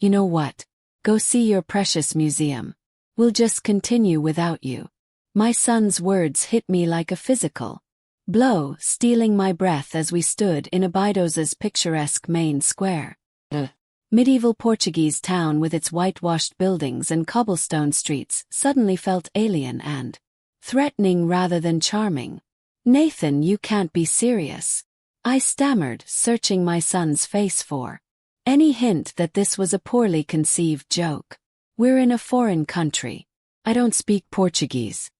You know what? Go see your precious museum. We'll just continue without you. My son's words hit me like a physical blow, stealing my breath as we stood in Abido's picturesque main square. Medieval Portuguese town with its whitewashed buildings and cobblestone streets suddenly felt alien and threatening rather than charming. Nathan, you can't be serious. I stammered, searching my son's face for any hint that this was a poorly conceived joke. We're in a foreign country. I don't speak Portuguese.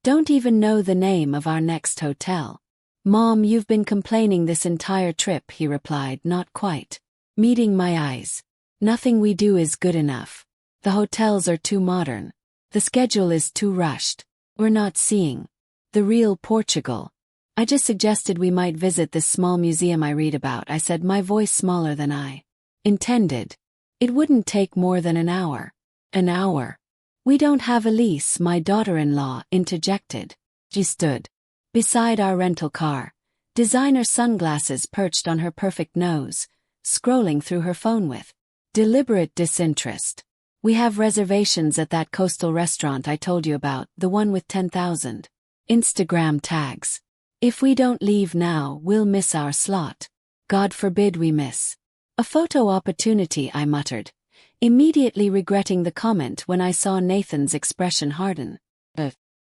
Don't even know the name of our next hotel. Mom, you've been complaining this entire trip, he replied, not quite meeting my eyes. Nothing we do is good enough. The hotels are too modern. The schedule is too rushed. We're not seeing the real Portugal. I just suggested we might visit this small museum I read about, I said, my voice smaller than I intended. It wouldn't take more than an hour. An hour? We don't have a lease, my daughter-in-law interjected. She stood beside our rental car, designer sunglasses perched on her perfect nose, scrolling through her phone with deliberate disinterest. We have reservations at that coastal restaurant I told you about, the one with 10,000 Instagram tags. If we don't leave now, we'll miss our slot. God forbid we miss a photo opportunity, I muttered, immediately regretting the comment when I saw Nathan's expression harden.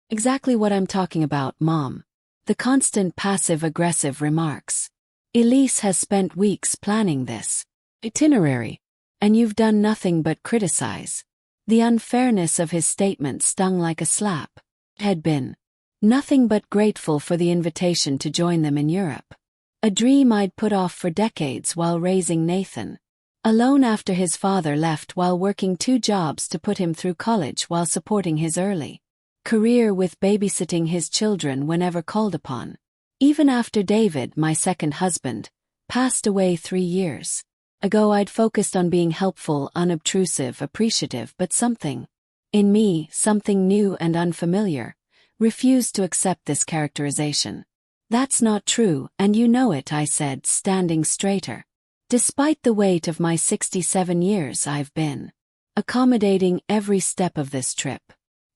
Exactly what I'm talking about, Mom. The constant passive-aggressive remarks. Elise has spent weeks planning this itinerary, and you've done nothing but criticize. The unfairness of his statement stung like a slap. Had been nothing but grateful for the invitation to join them in Europe. A dream I'd put off for decades while raising Nathan. Alone after his father left while working 2 jobs to put him through college while supporting his early career with babysitting his children whenever called upon. Even after David, my second husband, passed away 3 years ago, I'd focused on being helpful, unobtrusive, appreciative, but something in me, something new and unfamiliar, refused to accept this characterization. That's not true, and you know it, I said, standing straighter. Despite the weight of my 67 years, I've been accommodating every step of this trip.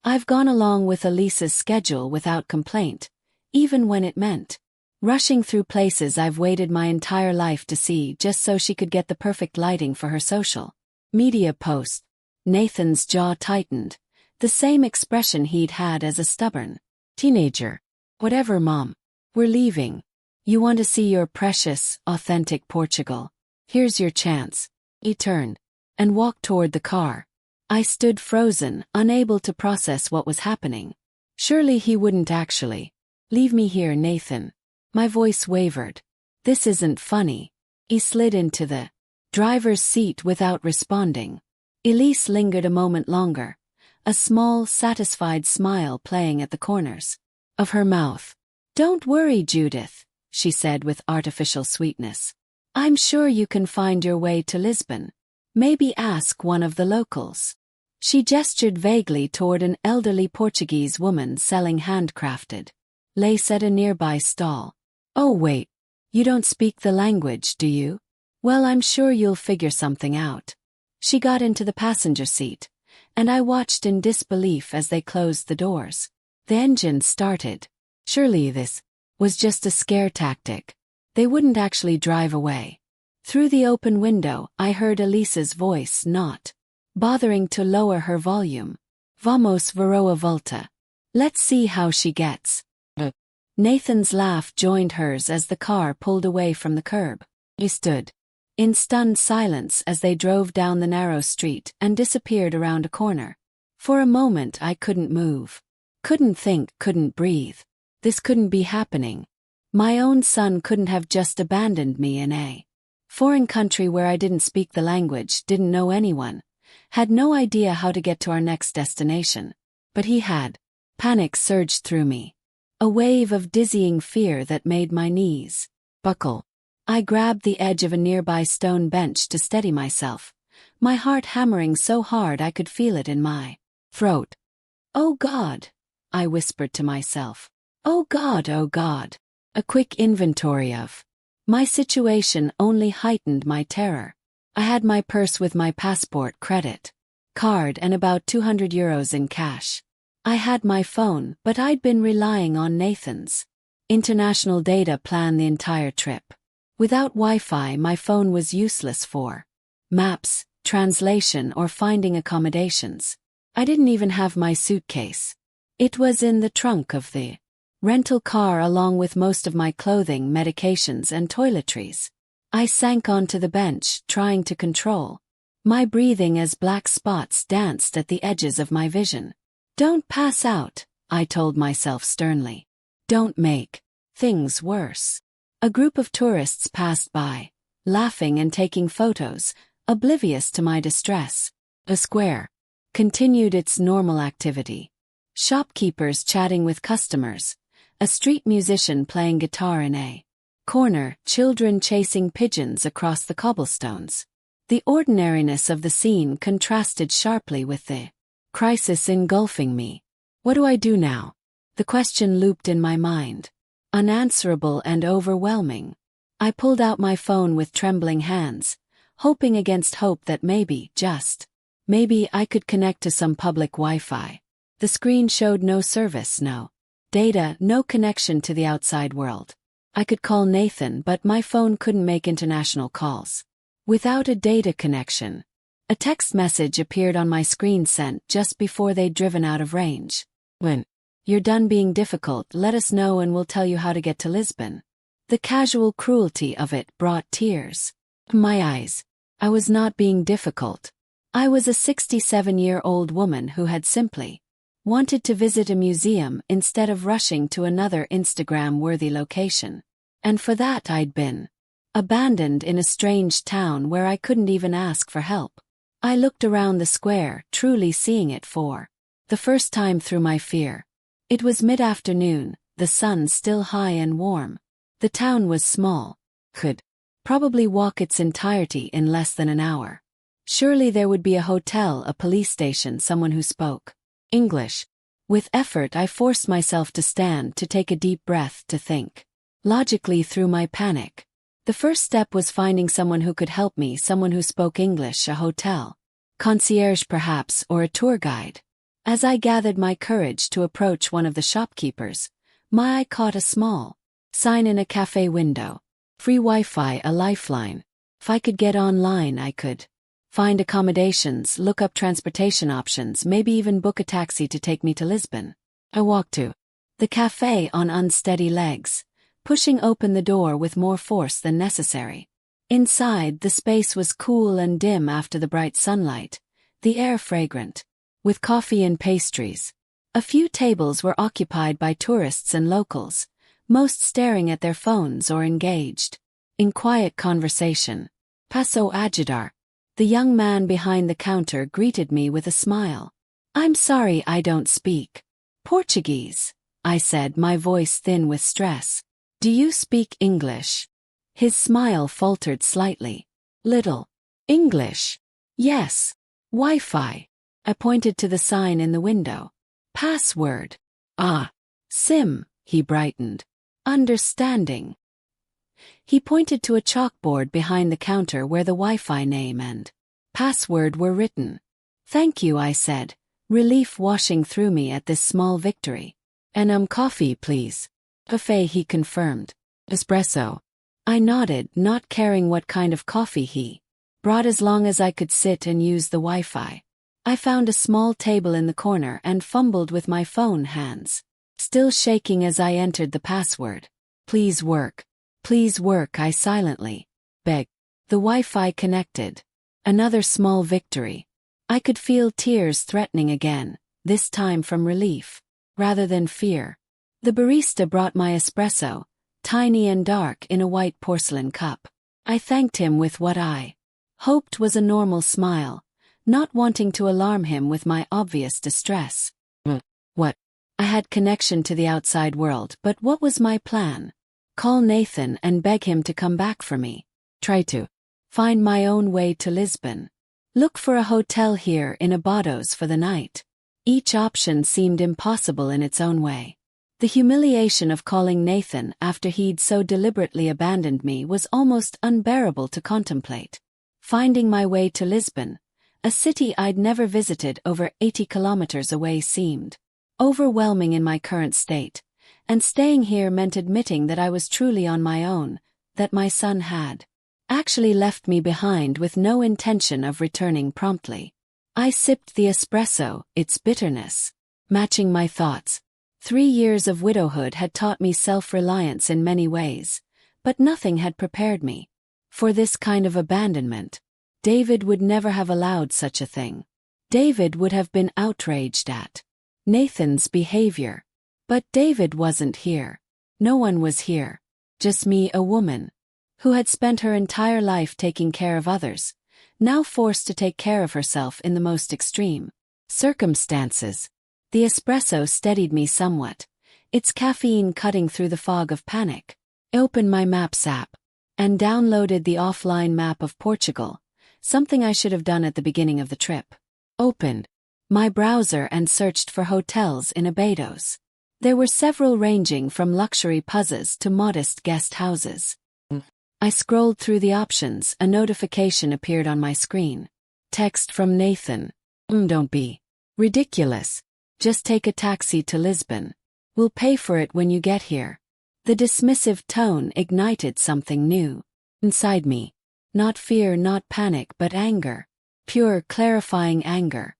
I've gone along with Elise's schedule without complaint, even when it meant rushing through places I've waited my entire life to see just so she could get the perfect lighting for her social media post. Nathan's jaw tightened, the same expression he'd had as a stubborn teenager. Whatever, Mom. We're leaving. You want to see your precious, authentic Portugal? Here's your chance. He turned and walked toward the car. I stood frozen, unable to process what was happening. Surely he wouldn't actually leave me here, Nathan. My voice wavered. This isn't funny. He slid into the driver's seat without responding. Elise lingered a moment longer, a small, satisfied smile playing at the corners of her mouth. Don't worry, Judith, she said with artificial sweetness. I'm sure you can find your way to Lisbon. Maybe ask one of the locals. She gestured vaguely toward an elderly Portuguese woman selling handcrafted lace at a nearby stall. Oh wait, you don't speak the language, do you? Well, I'm sure you'll figure something out. She got into the passenger seat, and I watched in disbelief as they closed the doors. The engine started. Surely this was just a scare tactic. They wouldn't actually drive away. Through the open window, I heard Elise's voice, not bothering to lower her volume. Vamos ver a volta. Let's see how she gets. Nathan's laugh joined hers as the car pulled away from the curb. He stood in stunned silence as they drove down the narrow street and disappeared around a corner. For a moment I couldn't move. Couldn't think, couldn't breathe. This couldn't be happening. My own son couldn't have just abandoned me in a foreign country where I didn't speak the language, didn't know anyone, had no idea how to get to our next destination. But he had. Panic surged through me. A wave of dizzying fear that made my knees buckle. I grabbed the edge of a nearby stone bench to steady myself, my heart hammering so hard I could feel it in my throat. Oh God, I whispered to myself. Oh God, oh God. A quick inventory of my situation only heightened my terror. I had my purse with my passport, credit card, and about €200 in cash. I had my phone, but I'd been relying on Nathan's international data plan the entire trip. Without Wi-Fi, my phone was useless for maps, translation, or finding accommodations. I didn't even have my suitcase. It was in the trunk of the rental car along with most of my clothing, medications, and toiletries. I sank onto the bench, trying to control my breathing as black spots danced at the edges of my vision. Don't pass out, I told myself sternly. Don't make things worse. A group of tourists passed by, laughing and taking photos, oblivious to my distress. A square continued its normal activity. Shopkeepers chatting with customers, a street musician playing guitar in a corner, children chasing pigeons across the cobblestones. The ordinariness of the scene contrasted sharply with the crisis engulfing me. What do I do now? The question looped in my mind, unanswerable and overwhelming. I pulled out my phone with trembling hands, hoping against hope that maybe, just maybe, I could connect to some public Wi-Fi. The screen showed no service, no data, no connection to the outside world. I could call Nathan, but my phone couldn't make international calls. Without a data connection. A text message appeared on my screen sent just before they'd driven out of range. When you're done being difficult, let us know and we'll tell you how to get to Lisbon. The casual cruelty of it brought tears to my eyes. I was not being difficult. I was a 67-year-old woman who had simply wanted to visit a museum instead of rushing to another Instagram-worthy location. And for that I'd been abandoned in a strange town where I couldn't even ask for help. I looked around the square, truly seeing it for the first time through my fear. It was mid-afternoon, the sun still high and warm. The town was small. Could probably walk its entirety in less than an hour. Surely there would be a hotel, a police station, someone who spoke English. With effort I forced myself to stand, to take a deep breath, to think logically through my panic. The first step was finding someone who could help me, someone who spoke English, a hotel concierge perhaps, or a tour guide. As I gathered my courage to approach one of the shopkeepers, my eye caught a small sign in a cafe window. Free Wi-Fi, a lifeline. If I could get online, I could find accommodations, look up transportation options, maybe even book a taxi to take me to Lisbon. I walked to the cafe on unsteady legs, pushing open the door with more force than necessary. Inside, the space was cool and dim after the bright sunlight, the air fragrant with coffee and pastries. A few tables were occupied by tourists and locals, most staring at their phones or engaged in quiet conversation. Passo ajudar. The young man behind the counter greeted me with a smile. I'm sorry I don't speak Portuguese, I said, my voice thin with stress. Do you speak English? His smile faltered slightly. Little English. Yes. Wi-Fi. I pointed to the sign in the window. Password. Ah. SIM, he brightened. Understanding. He pointed to a chalkboard behind the counter where the Wi-Fi name and password were written. Thank you, I said, relief washing through me at this small victory. And coffee, please. Cafe, he confirmed. Espresso. I nodded, not caring what kind of coffee he brought as long as I could sit and use the Wi-Fi. I found a small table in the corner and fumbled with my phone, hands still shaking as I entered the password. Please work. Please work, I silently begged. The Wi-Fi connected. Another small victory. I could feel tears threatening again, this time from relief rather than fear. The barista brought my espresso, tiny and dark, in a white porcelain cup. I thanked him with what I hoped was a normal smile, not wanting to alarm him with my obvious distress. What? I had connection to the outside world, but what was my plan? Call Nathan and beg him to come back for me. Try to find my own way to Lisbon. Look for a hotel here in Abados for the night. Each option seemed impossible in its own way. The humiliation of calling Nathan after he'd so deliberately abandoned me was almost unbearable to contemplate. finding my way to Lisbon, a city I'd never visited over 80 kilometers away seemed overwhelming in my current state, and staying here meant admitting that I was truly on my own, that my son had actually left me behind with no intention of returning promptly. I sipped the espresso, its bitterness matching my thoughts. 3 years of widowhood had taught me self-reliance in many ways, but nothing had prepared me for this kind of abandonment. David would never have allowed such a thing. David would have been outraged at Nathan's behavior. But David wasn't here. No one was here. Just me, a woman who had spent her entire life taking care of others, now forced to take care of herself in the most extreme circumstances. The espresso steadied me somewhat, its caffeine cutting through the fog of panic. I opened my Maps app and downloaded the offline map of Portugal, something I should have done at the beginning of the trip. Opened my browser and searched for hotels in Abados. There were several ranging from luxury puzzles to modest guest houses. I scrolled through the options. A notification appeared on my screen. Text from Nathan. Don't be ridiculous. Just take a taxi to Lisbon. We'll pay for it when you get here. The dismissive tone ignited something new inside me. Not fear, not panic, but anger. Pure, clarifying anger.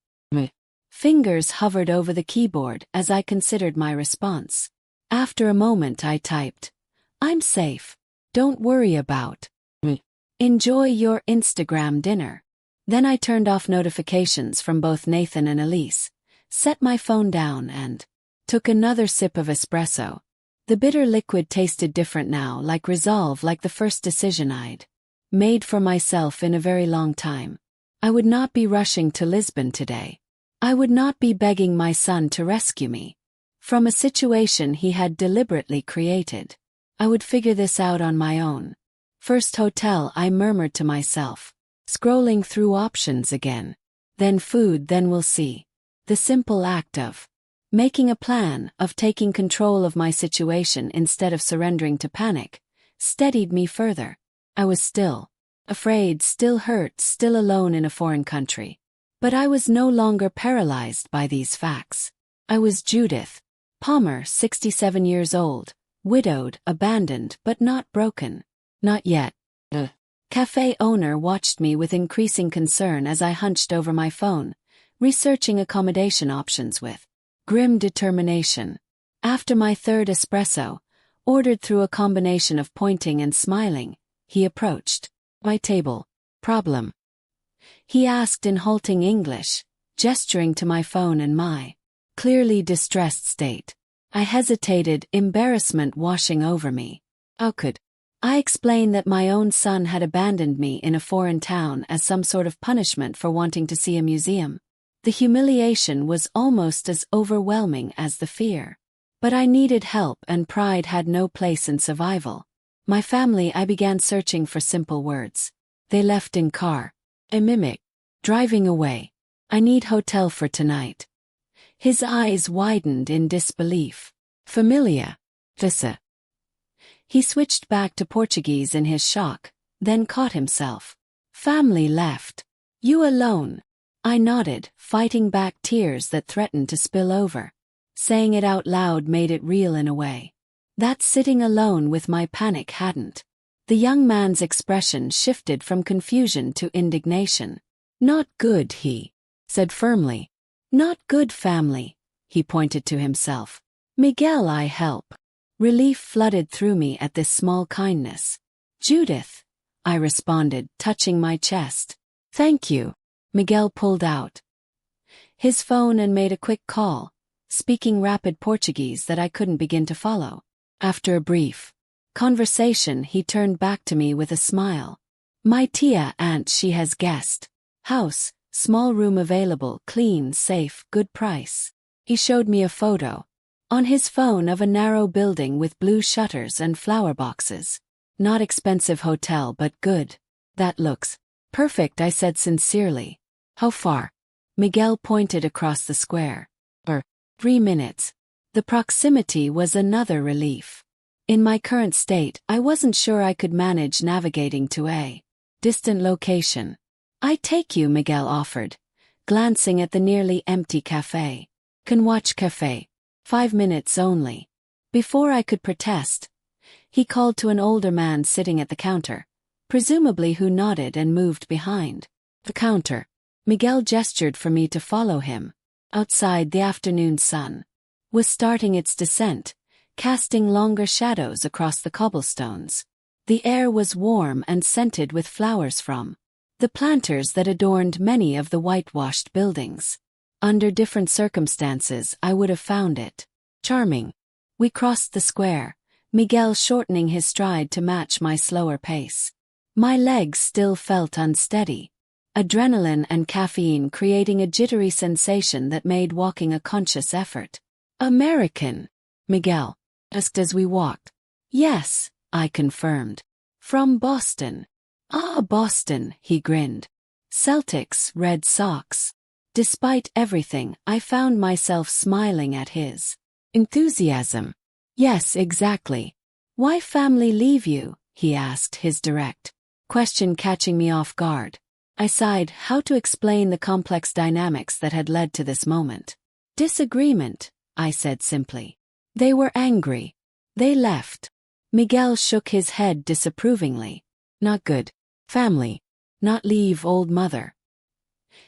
Fingers hovered over the keyboard as I considered my response. After a moment I typed, "I'm safe. Don't worry about me. Enjoy your Instagram dinner." Then I turned off notifications from both Nathan and Elise, set my phone down and took another sip of espresso. The bitter liquid tasted different now, like resolve, like the first decision I'd made for myself in a very long time. I would not be rushing to Lisbon today. I would not be begging my son to rescue me from a situation he had deliberately created. I would figure this out on my own. First hotel, I murmured to myself, scrolling through options again. Then food, then we'll see. The simple act of making a plan, of taking control of my situation instead of surrendering to panic, steadied me further. I was still afraid, still hurt, still alone in a foreign country. But I was no longer paralyzed by these facts. I was Judith Palmer, 67 years old, widowed, abandoned, but not broken. Not yet. The cafe owner watched me with increasing concern as I hunched over my phone, researching accommodation options with grim determination. After my third espresso, ordered through a combination of pointing and smiling, he approached my table. "Problem?" he asked in halting English, gesturing to my phone and my clearly distressed state. I hesitated, embarrassment washing over me. How could I explain that my own son had abandoned me in a foreign town as some sort of punishment for wanting to see a museum? The humiliation was almost as overwhelming as the fear. But I needed help, and pride had no place in survival. My family, I began searching for simple words. They left in car. A mimic. Driving away. I need hotel for tonight. His eyes widened in disbelief. Familia. Visa. He switched back to Portuguese in his shock, then caught himself. Family left. You alone. I nodded, fighting back tears that threatened to spill over. Saying it out loud made it real in a way that sitting alone with my panic hadn't. The young man's expression shifted from confusion to indignation. Not good, he said firmly. Not good, family. He pointed to himself. Miguel, I help. Relief flooded through me at this small kindness. Judith, I responded, touching my chest. Thank you. Miguel pulled out his phone and made a quick call, speaking rapid Portuguese that I couldn't begin to follow. After a brief conversation, he turned back to me with a smile. My tia aunt, she has guest house, small room available, clean, safe, good price. He showed me a photo on his phone of a narrow building with blue shutters and flower boxes. Not expensive hotel, but good. That looks perfect, I said sincerely. How far? Miguel pointed across the square. 3 minutes. The proximity was another relief. In my current state, I wasn't sure I could manage navigating to a distant location. "I take you," Miguel offered, glancing at the nearly empty cafe. "Can watch cafe. 5 minutes only." Before I could protest, he called to an older man sitting at the counter, presumably who nodded and moved behind the counter. Miguel gestured for me to follow him. Outside, the afternoon sun was starting its descent, casting longer shadows across the cobblestones. The air was warm and scented with flowers from the planters that adorned many of the whitewashed buildings. Under different circumstances, I would have found it charming. We crossed the square, Miguel shortening his stride to match my slower pace. My legs still felt unsteady, adrenaline and caffeine creating a jittery sensation that made walking a conscious effort. "American?" Miguel asked as we walked. "Yes," I confirmed. "From Boston." "Ah, Boston," he grinned. "Celtics, Red Sox." Despite everything, I found myself smiling at his enthusiasm. "Yes, exactly." "Why family leave you?" he asked, his direct question catching me off guard. I sighed, how to explain the complex dynamics that had led to this moment. "Disagreement," I said simply. "They were angry. They left." Miguel shook his head disapprovingly. "Not good. Family. Not leave old mother."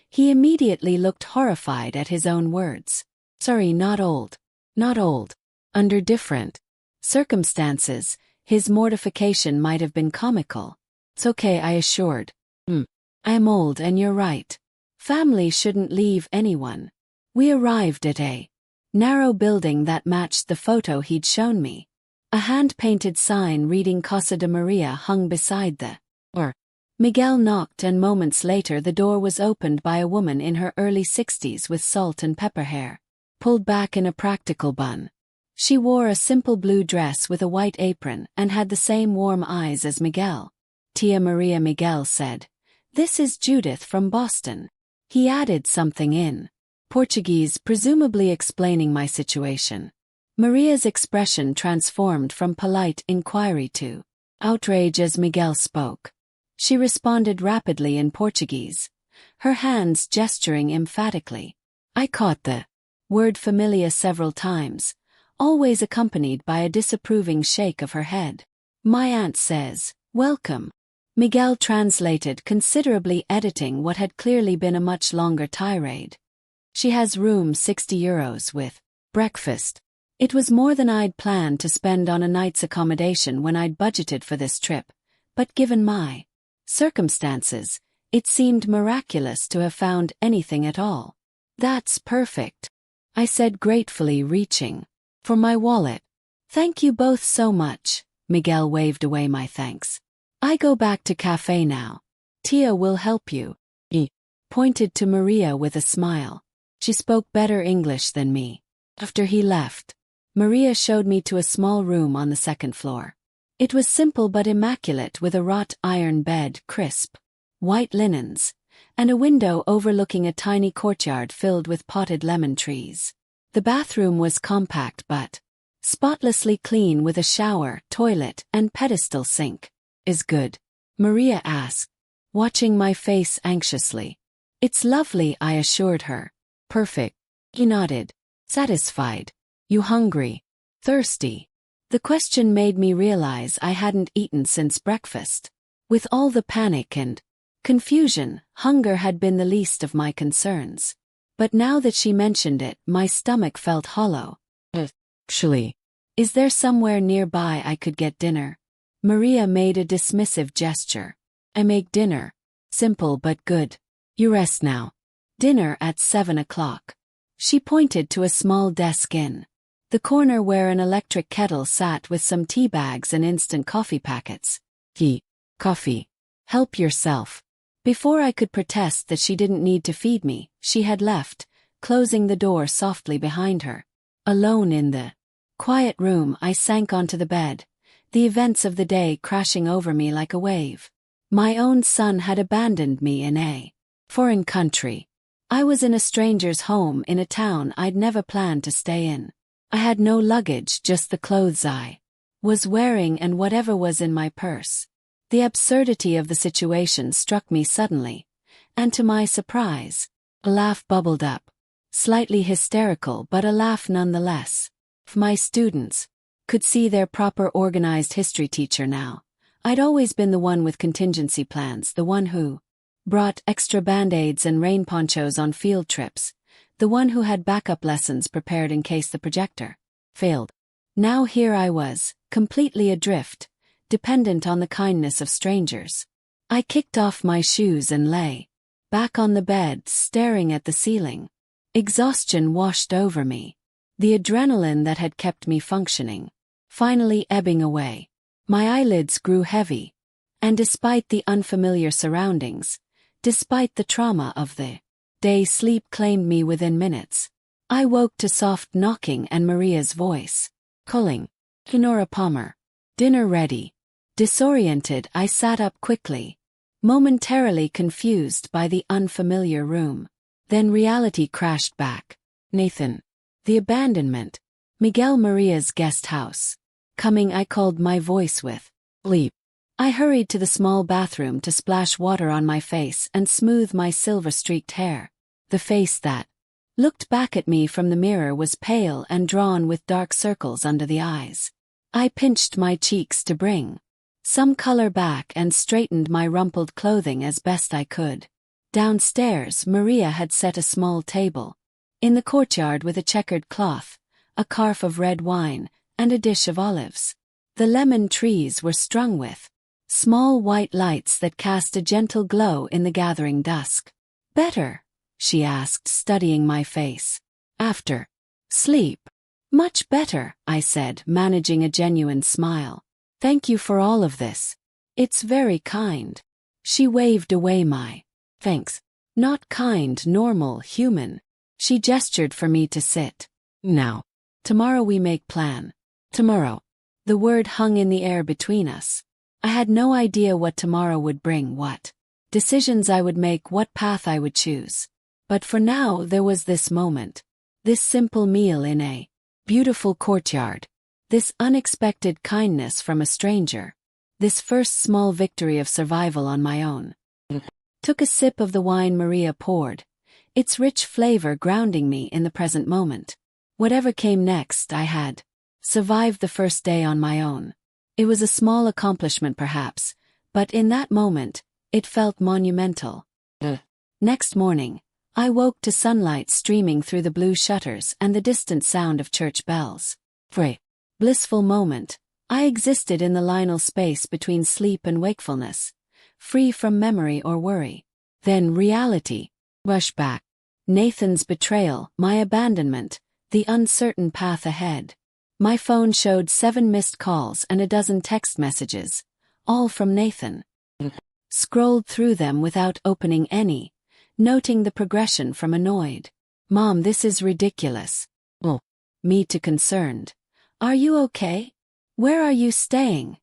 He immediately looked horrified at his own words. "Sorry, not old. Not old. Under different circumstances." His mortification might have been comical. "It's okay," I assured. I'm old and you're right. Family shouldn't leave anyone." We arrived at a narrow building that matched the photo he'd shown me. A hand-painted sign reading Casa de Maria hung beside the door. Miguel knocked and moments later the door was opened by a woman in her early 60s with salt and pepper hair, pulled back in a practical bun. She wore a simple blue dress with a white apron and had the same warm eyes as Miguel. "Tia Maria," Miguel said. "This is Judith from Boston." He added something in Portuguese, presumably explaining my situation. Maria's expression transformed from polite inquiry to outrage as Miguel spoke. She responded rapidly in Portuguese, her hands gesturing emphatically. I caught the word familia several times, always accompanied by a disapproving shake of her head. "My aunt says, welcome." Miguel translated, considerably editing what had clearly been a much longer tirade. "She has room €60 with breakfast." It was more than I'd planned to spend on a night's accommodation when I'd budgeted for this trip, but given my circumstances, it seemed miraculous to have found anything at all. "That's perfect," I said gratefully, reaching for my wallet. "Thank you both so much." Miguel waved away my thanks. "I go back to cafe now. Tia will help you." He pointed to Maria with a smile. She spoke better English than me. After he left, Maria showed me to a small room on the second floor. It was simple but immaculate, with a wrought iron bed, crisp white linens, and a window overlooking a tiny courtyard filled with potted lemon trees. The bathroom was compact but spotlessly clean, with a shower, toilet, and pedestal sink. "Is good?" Maria asked, watching my face anxiously. "It's lovely," I assured her. "Perfect." He nodded, satisfied. "You hungry? Thirsty?" The question made me realize I hadn't eaten since breakfast. With all the panic and confusion, hunger had been the least of my concerns. But now that she mentioned it, my stomach felt hollow. "Actually, is there somewhere nearby I could get dinner?" Maria made a dismissive gesture. "I make dinner. Simple but good. You rest now. Dinner at 7 o'clock. She pointed to a small desk in the corner where an electric kettle sat with some tea bags and instant coffee packets. "Tea. Coffee. Help yourself." Before I could protest that she didn't need to feed me, she had left, closing the door softly behind her. Alone in the quiet room, I sank onto the bed, the events of the day crashing over me like a wave. My own son had abandoned me in a foreign country. I was in a stranger's home in a town I'd never planned to stay in. I had no luggage, just the clothes I was wearing and whatever was in my purse. The absurdity of the situation struck me suddenly, and to my surprise, a laugh bubbled up. Slightly hysterical, but a laugh nonetheless. If my students could see their proper organized history teacher now. I'd always been the one with contingency plans, the one who brought extra band-aids and rain ponchos on field trips, the one who had backup lessons prepared in case the projector failed. Now here I was, completely adrift, dependent on the kindness of strangers. I kicked off my shoes and lay back on the bed, staring at the ceiling. Exhaustion washed over me. The adrenaline that had kept me functioning, finally ebbing away. My eyelids grew heavy, and despite the unfamiliar surroundings, despite the trauma of the day, sleep claimed me within minutes. I woke to soft knocking and Maria's voice calling, "Kenora Palmer, dinner ready." Disoriented, I sat up quickly, momentarily confused by the unfamiliar room. Then reality crashed back. Nathan. The abandonment. Miguel Maria's guest house. Coming, I called my voice with leap. I hurried to the small bathroom to splash water on my face and smooth my silver-streaked hair. The face that looked back at me from the mirror was pale and drawn with dark circles under the eyes. I pinched my cheeks to bring some color back and straightened my rumpled clothing as best I could. Downstairs, Maria had set a small table in the courtyard with a checkered cloth, a carafe of red wine, and a dish of olives. The lemon trees were strung with small white lights that cast a gentle glow in the gathering dusk. "Better?" she asked, studying my face. "After sleep." "Much better," I said, managing a genuine smile. "Thank you for all of this. It's very kind." She waved away my thanks. "Not kind, normal, human." She gestured for me to sit. "Now. Tomorrow we make plan." Tomorrow. The word hung in the air between us. I had no idea what tomorrow would bring, what decisions I would make, what path I would choose. But for now there was this moment. This simple meal in a beautiful courtyard. This unexpected kindness from a stranger. This first small victory of survival on my own. Took a sip of the wine Maria poured, its rich flavor grounding me in the present moment. Whatever came next, I had survived the first day on my own. It was a small accomplishment perhaps, but in that moment, it felt monumental. Next morning, I woke to sunlight streaming through the blue shutters and the distant sound of church bells. For a blissful moment, I existed in the liminal space between sleep and wakefulness, free from memory or worry. Then reality rushed back. Nathan's betrayal, my abandonment, the uncertain path ahead. My phone showed 7 missed calls and a dozen text messages, all from Nathan. Scrolled through them without opening any, noting the progression from annoyed. "Mom, this is ridiculous." "Oh." Me to concerned. "Are you okay? Where are you staying?"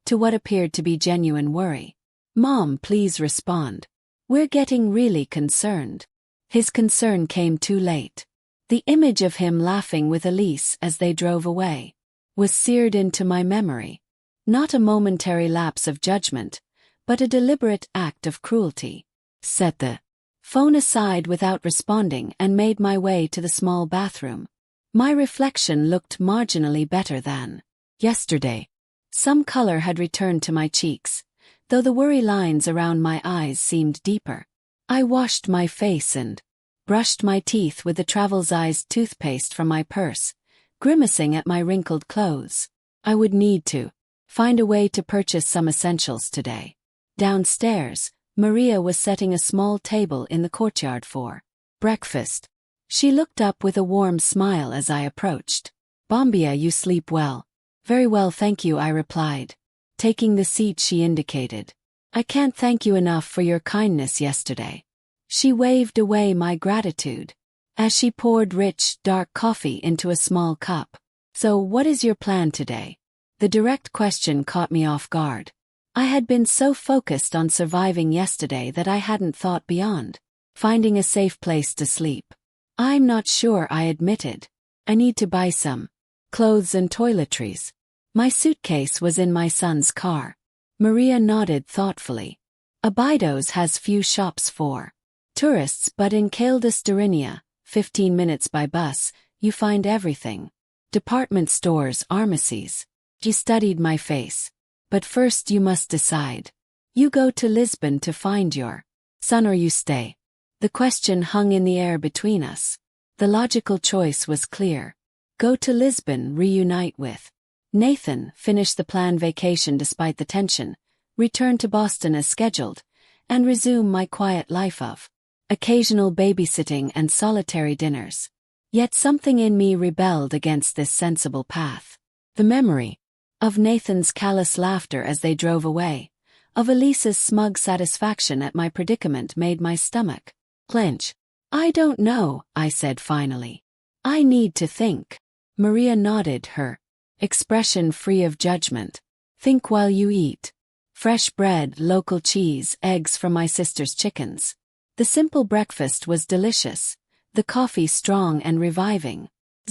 To what appeared to be genuine worry. "Mom, please respond. We're getting really concerned." His concern came too late. The image of him laughing with Elise as they drove away was seared into my memory. Not a momentary lapse of judgment, but a deliberate act of cruelty. Set the phone aside without responding and made my way to the small bathroom. My reflection looked marginally better than yesterday. Some color had returned to my cheeks, though the worry lines around my eyes seemed deeper. I washed my face and brushed my teeth with the travel-sized toothpaste from my purse, grimacing at my wrinkled clothes. I would need to find a way to purchase some essentials today. Downstairs, Maria was setting a small table in the courtyard for breakfast. She looked up with a warm smile as I approached. "Bombia, you sleep well." "Very well, thank you," I replied, taking the seat she indicated. "I can't thank you enough for your kindness yesterday." She waved away my gratitude as she poured rich, dark coffee into a small cup. "So what is your plan today?" The direct question caught me off guard. I had been so focused on surviving yesterday that I hadn't thought beyond finding a safe place to sleep. "I'm not sure," I admitted. "I need to buy some clothes and toiletries." My suitcase was in my son's car. Maria nodded thoughtfully. Abydos has few shops for tourists, but in ElderlyStrength, 15 minutes by bus, you find everything. Department stores, pharmacies. She studied my face. But first you must decide. You go to Lisbon to find your son or you stay. The question hung in the air between us. The logical choice was clear. Go to Lisbon, reunite with Nathan, finish the planned vacation despite the tension, return to Boston as scheduled, and resume my quiet life of occasional babysitting and solitary dinners. Yet something in me rebelled against this sensible path. The memory of Nathan's callous laughter as they drove away, of Elisa's smug satisfaction at my predicament made my stomach clench. I don't know, I said finally. I need to think. Maria nodded, her expression free of judgment. Think while you eat. Fresh bread, local cheese, eggs from my sister's chickens. The simple breakfast was delicious, the coffee strong and reviving.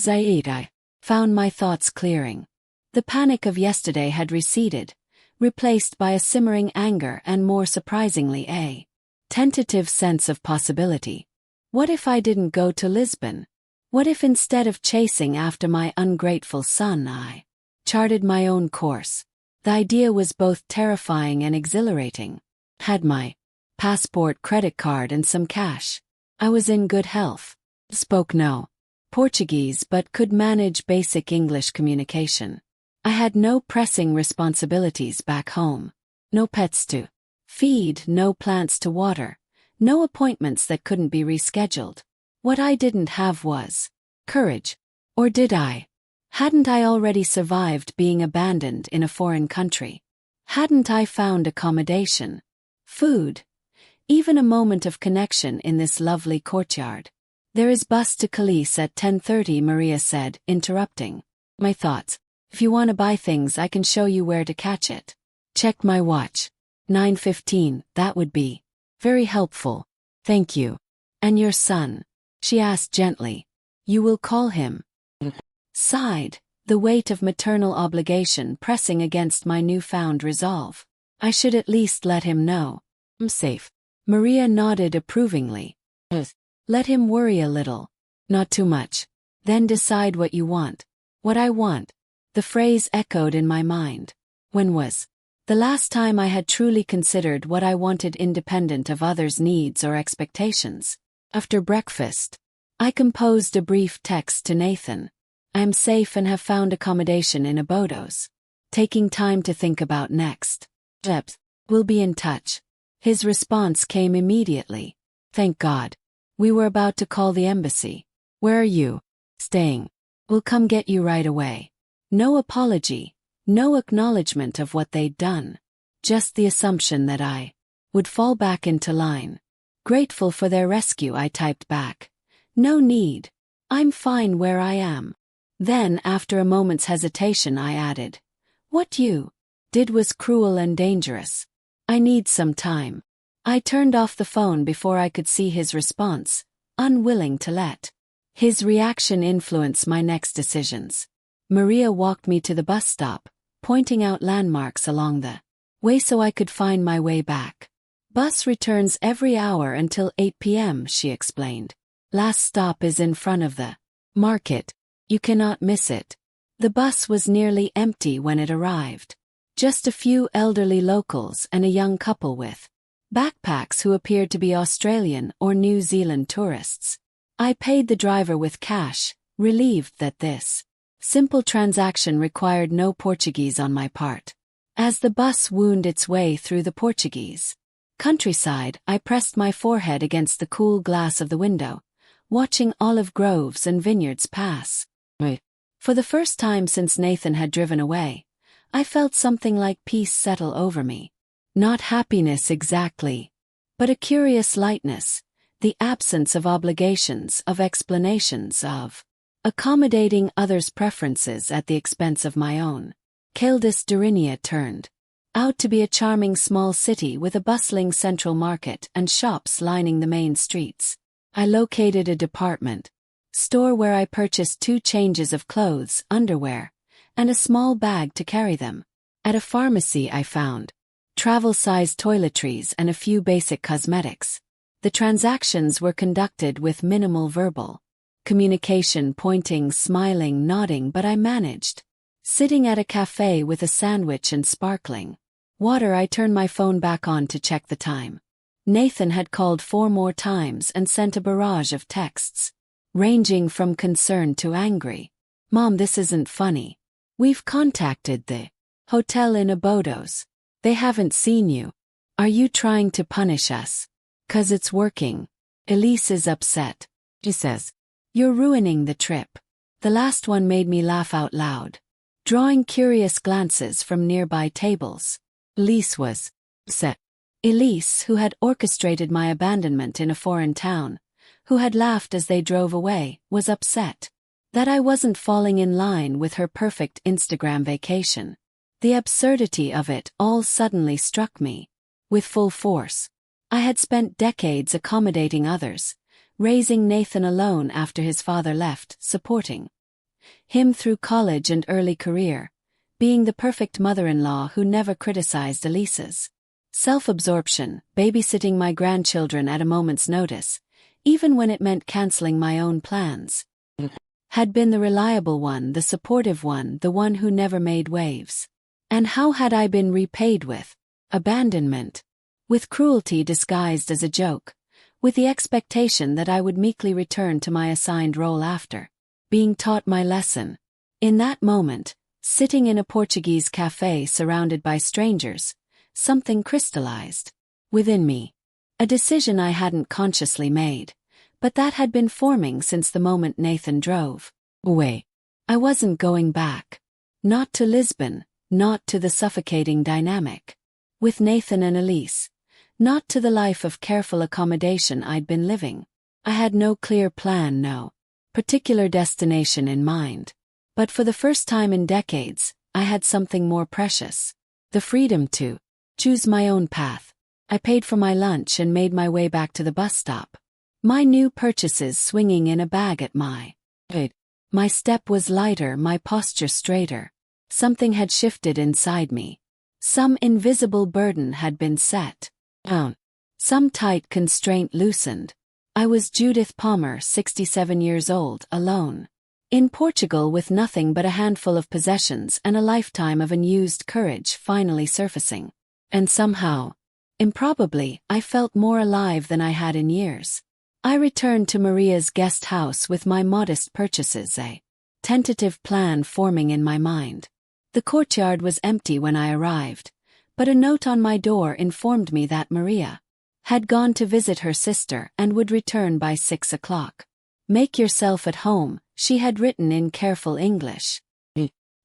I found my thoughts clearing. The panic of yesterday had receded, replaced by a simmering anger and, more surprisingly, a tentative sense of possibility. What if I didn't go to Lisbon? What if instead of chasing after my ungrateful son I charted my own course? The idea was both terrifying and exhilarating. Had my passport, credit card and some cash. I was in good health. Spoke no Portuguese but could manage basic English communication. I had no pressing responsibilities back home. No pets to feed, no plants to water, no appointments that couldn't be rescheduled. What I didn't have was courage. Or did I? Hadn't I already survived being abandoned in a foreign country? Hadn't I found accommodation, food, even a moment of connection in this lovely courtyard? There is bus to Calais at 10:30, Maria said, interrupting my thoughts. If you want to buy things, I can show you where to catch it. Check my watch. 9:15, that would be very helpful. Thank you. And your son? She asked gently. You will call him? Sighed, the weight of maternal obligation pressing against my newfound resolve. I should at least let him know. I'm safe. Maria nodded approvingly. Let him worry a little. Not too much. Then decide what you want. What I want. The phrase echoed in my mind. When was the last time I had truly considered what I wanted independent of others' needs or expectations? After breakfast, I composed a brief text to Nathan. I am safe and have found accommodation in Abydos. Taking time to think about next steps. We'll be in touch. His response came immediately. Thank God. We were about to call the embassy. Where are you? Staying. We'll come get you right away. No apology, no acknowledgement of what they'd done. Just the assumption that I would fall back into line. Grateful for their rescue, I typed back. No need. I'm fine where I am. Then, after a moment's hesitation, I added, what you did was cruel and dangerous. I need some time. I turned off the phone before I could see his response, unwilling to let his reaction influence my next decisions. Maria walked me to the bus stop, pointing out landmarks along the way so I could find my way back. Bus returns every hour until 8 p.m., she explained. Last stop is in front of the market. You cannot miss it. The bus was nearly empty when it arrived. Just a few elderly locals and a young couple with backpacks who appeared to be Australian or New Zealand tourists. I paid the driver with cash, relieved that this simple transaction required no Portuguese on my part. As the bus wound its way through the Portuguese countryside, I pressed my forehead against the cool glass of the window, watching olive groves and vineyards pass. For the first time since Nathan had driven away, I felt something like peace settle over me. Not happiness exactly, but a curious lightness, the absence of obligations, of explanations, of accommodating others' preferences at the expense of my own. ElderlyStrength turned out to be a charming small city with a bustling central market and shops lining the main streets. I located a department store where I purchased 2 changes of clothes, underwear, and a small bag to carry them. At a pharmacy I found travel-sized toiletries and a few basic cosmetics. The transactions were conducted with minimal verbal communication, pointing, smiling, nodding, but I managed. Sitting at a cafe with a sandwich and sparkling water, I turned my phone back on to check the time. Nathan had called 4 more times and sent a barrage of texts, ranging from concerned to angry. "Mom, this isn't funny. We've contacted the hotel in Abodos. They haven't seen you. Are you trying to punish us? 'Cause it's working." Elise is upset. She says, "You're ruining the trip." The last one made me laugh out loud, drawing curious glances from nearby tables. Elise was upset. Elise, who had orchestrated my abandonment in a foreign town, who had laughed as they drove away, was upset that I wasn't falling in line with her perfect Instagram vacation. The absurdity of it all suddenly struck me with full force. I had spent decades accommodating others, raising Nathan alone after his father left, supporting him through college and early career, being the perfect mother-in-law who never criticized Elise's self-absorption, babysitting my grandchildren at a moment's notice, even when it meant canceling my own plans. Had been the reliable one, the supportive one, the one who never made waves. And how had I been repaid? With abandonment, with cruelty disguised as a joke, with the expectation that I would meekly return to my assigned role after being taught my lesson. In that moment, sitting in a Portuguese cafe surrounded by strangers, something crystallized within me. A decision I hadn't consciously made, but that had been forming since the moment Nathan drove away. I wasn't going back. Not to Lisbon, not to the suffocating dynamic with Nathan and Elise, not to the life of careful accommodation I'd been living. I had no clear plan, no particular destination in mind. But for the first time in decades, I had something more precious: the freedom to choose my own path. I paid for my lunch and made my way back to the bus stop, my new purchases swinging in a bag at my head. My step was lighter, my posture straighter. Something had shifted inside me. Some invisible burden had been set down. Some tight constraint loosened. I was Judith Palmer, 67 years old, alone in Portugal with nothing but a handful of possessions and a lifetime of unused courage finally surfacing. And somehow, improbably, I felt more alive than I had in years. I returned to Maria's guest house with my modest purchases, a tentative plan forming in my mind. The courtyard was empty when I arrived, but a note on my door informed me that Maria had gone to visit her sister and would return by 6 o'clock. "Make yourself at home," she had written in careful English.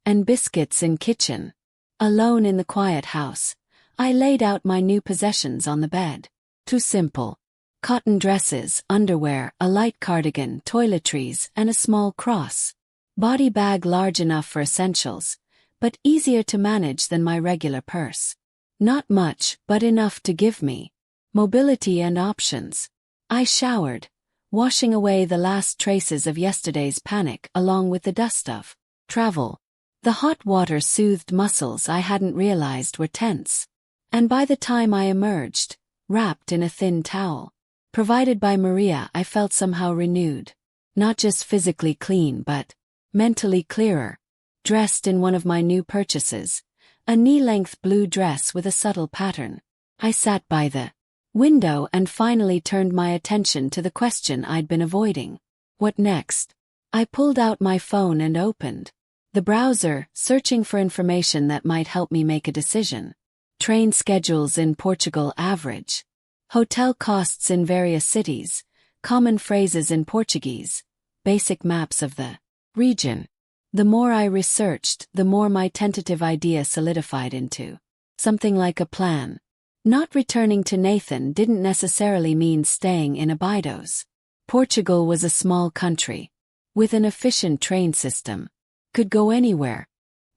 And biscuits in kitchen. Alone in the quiet house, I laid out my new possessions on the bed. Too simple. Cotton dresses, underwear, a light cardigan, toiletries, and a small cross body bag large enough for essentials, but easier to manage than my regular purse. Not much, but enough to give me mobility and options. I showered, washing away the last traces of yesterday's panic along with the dust of travel. The hot water soothed muscles I hadn't realized were tense. And by the time I emerged, wrapped in a thin towel provided by Maria, I felt somehow renewed. Not just physically clean but mentally clearer. Dressed in one of my new purchases, a knee-length blue dress with a subtle pattern, I sat by the window and finally turned my attention to the question I'd been avoiding. What next? I pulled out my phone and opened the browser, searching for information that might help me make a decision. Train schedules in Portugal average. Hotel costs in various cities. Common phrases in Portuguese. Basic maps of the region. The more I researched, the more my tentative idea solidified into something like a plan. Not returning to Nathan didn't necessarily mean staying in Abidos. Portugal was a small country with an efficient train system. Could go anywhere.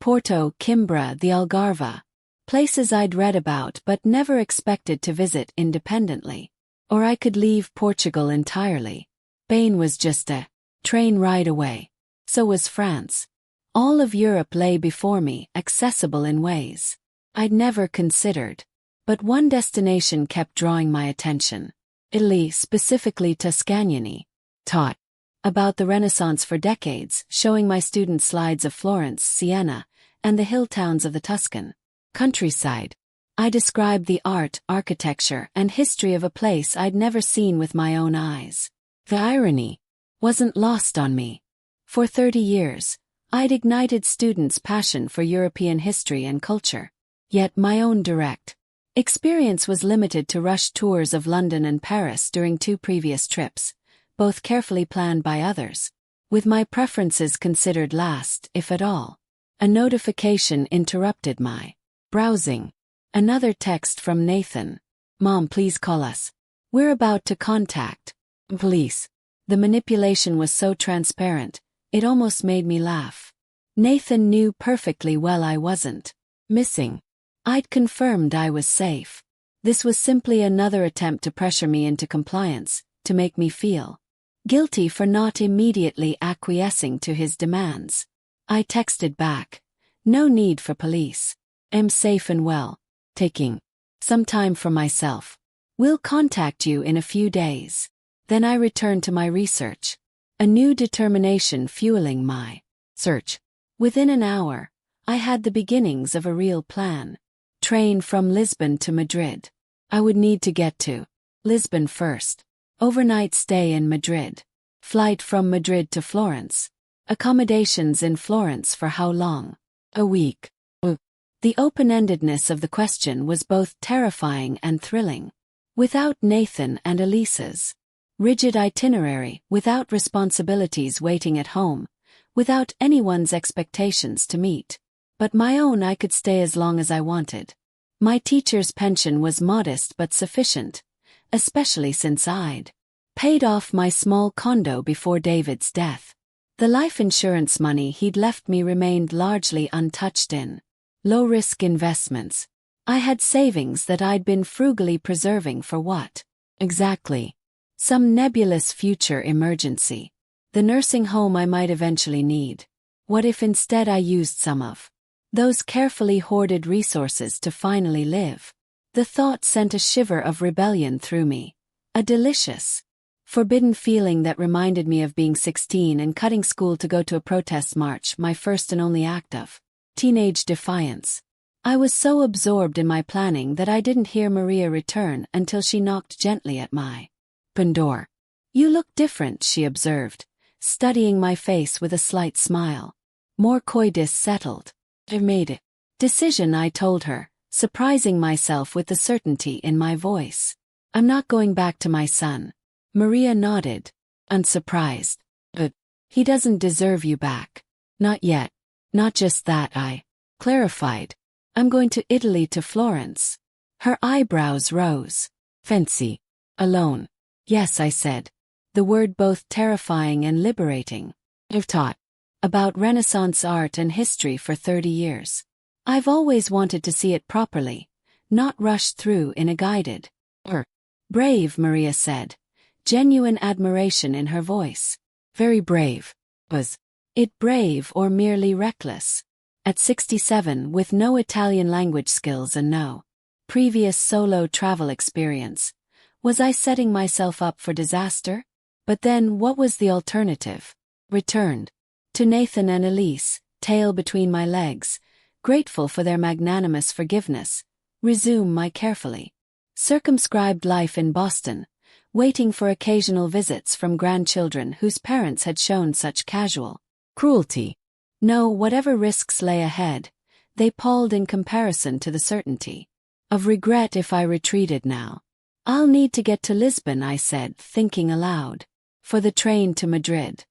Porto, Coimbra, the Algarve. Places I'd read about but never expected to visit independently. Or I could leave Portugal entirely. Spain was just a train ride away. So was France. All of Europe lay before me, accessible in ways I'd never considered. But one destination kept drawing my attention. Italy, specifically Tuscany. Taught about the Renaissance for decades, showing my students slides of Florence, Siena, and the hill towns of the Tuscan countryside. I described the art, architecture, and history of a place I'd never seen with my own eyes. The irony wasn't lost on me. For 30 years, I'd ignited students' passion for European history and culture. Yet my own direct experience was limited to rush tours of London and Paris during 2 previous trips, both carefully planned by others, with my preferences considered last, if at all. A notification interrupted my browsing. Another text from Nathan. "Mom, please call us. We're about to contact police." The manipulation was so transparent, it almost made me laugh. Nathan knew perfectly well I wasn't missing. I'd confirmed I was safe. This was simply another attempt to pressure me into compliance, to make me feel guilty for not immediately acquiescing to his demands. I texted back, "No need for police. Am safe and well. Taking some time for myself. We'll contact you in a few days." Then I returned to my research, a new determination fueling my search. Within an hour, I had the beginnings of a real plan. Train from Lisbon to Madrid. I would need to get to Lisbon first. Overnight stay in Madrid. Flight from Madrid to Florence. Accommodations in Florence for how long? A week. The open-endedness of the question was both terrifying and thrilling. Without Nathan and Elisa's rigid itinerary, without responsibilities waiting at home, without anyone's expectations to meet. But my own, I could stay as long as I wanted. My teacher's pension was modest but sufficient, especially since I'd paid off my small condo before David's death. The life insurance money he'd left me remained largely untouched in low-risk investments. I had savings that I'd been frugally preserving for what? Exactly. Some nebulous future emergency. The nursing home I might eventually need. What if instead I used some of those carefully hoarded resources to finally live? The thought sent a shiver of rebellion through me. A delicious, forbidden feeling that reminded me of being 16 and cutting school to go to a protest march, my first and only act of teenage defiance. I was so absorbed in my planning that I didn't hear Maria return until she knocked gently at my door. "You look different," she observed, studying my face with a slight smile. More coitus settled. "I've made a decision," I told her, surprising myself with the certainty in my voice. "I'm not going back to my son." Maria nodded, unsurprised. "But he doesn't deserve you back." "Not yet. Not just that," I clarified. "I'm going to Italy, to Florence." Her eyebrows rose. "Fancy. Alone." "Yes," I said, the word both terrifying and liberating. "I've taught about Renaissance art and history for 30 years. I've always wanted to see it properly, not rushed through in a guided tour." "Brave," Maria said, genuine admiration in her voice. "Very brave." Was it brave or merely reckless? At 67, with no Italian language skills and no previous solo travel experience, was I setting myself up for disaster? But then what was the alternative? Returned to Nathan and Elise, tail between my legs, grateful for their magnanimous forgiveness, resume my carefully circumscribed life in Boston, waiting for occasional visits from grandchildren whose parents had shown such casual cruelty. No, whatever risks lay ahead, they palled in comparison to the certainty of regret if I retreated now. "I'll need to get to Lisbon," I said, thinking aloud. "For the train to Madrid."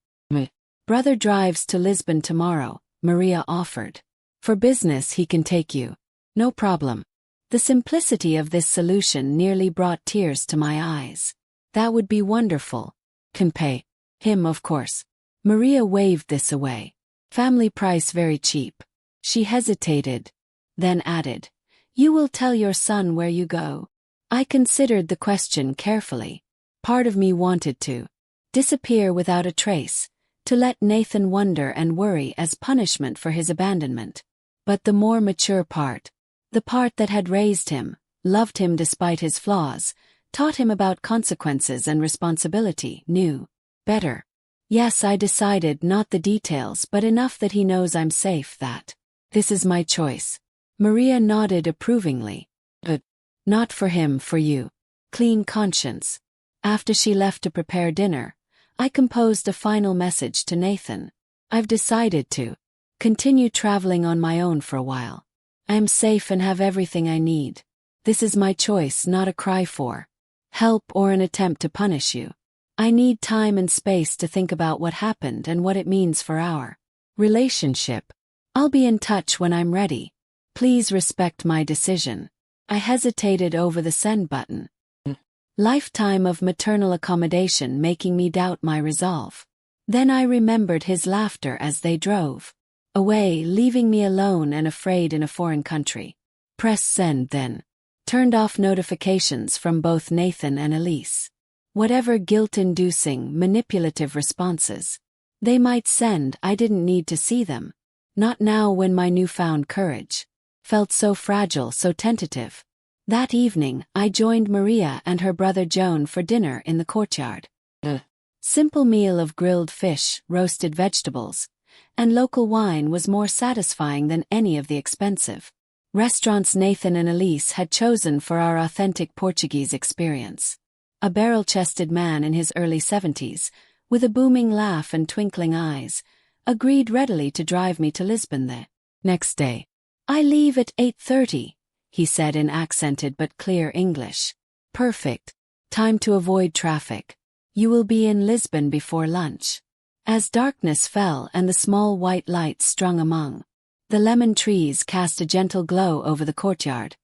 "Brother drives to Lisbon tomorrow," Maria offered. "For business he can take you. No problem." The simplicity of this solution nearly brought tears to my eyes. "That would be wonderful. Can pay him, of course." Maria waved this away. "Family price very cheap." She hesitated, then added, "You will tell your son where you go?" I considered the question carefully. Part of me wanted to disappear without a trace, to let Nathan wonder and worry as punishment for his abandonment. But the more mature part, the part that had raised him, loved him despite his flaws, taught him about consequences and responsibility, knew better. Yes, I decided, not the details, but enough that he knows I'm safe, that this is my choice. Maria nodded approvingly. But not for him, for you. Clean conscience. After she left to prepare dinner, I composed a final message to Nathan. I've decided to continue traveling on my own for a while. I am safe and have everything I need. This is my choice, not a cry for help or an attempt to punish you. I need time and space to think about what happened and what it means for our relationship. I'll be in touch when I'm ready. Please respect my decision. I hesitated over the send button. Lifetime of maternal accommodation making me doubt my resolve. Then I remembered his laughter as they drove away, leaving me alone and afraid in a foreign country. Press send then. Turned off notifications from both Nathan and Elise. Whatever guilt-inducing, manipulative responses they might send, I didn't need to see them. Not now, when my newfound courage felt so fragile, so tentative. That evening, I joined Maria and her brother Joan for dinner in the courtyard. A simple meal of grilled fish, roasted vegetables, and local wine was more satisfying than any of the expensive restaurants Nathan and Elise had chosen for our authentic Portuguese experience. A barrel-chested man in his early 70s, with a booming laugh and twinkling eyes, agreed readily to drive me to Lisbon the next day. I leave at 8:30, he said in accented but clear English. Perfect. Time to avoid traffic. You will be in Lisbon before lunch. As darkness fell and the small white lights strung among the lemon trees cast a gentle glow over the courtyard,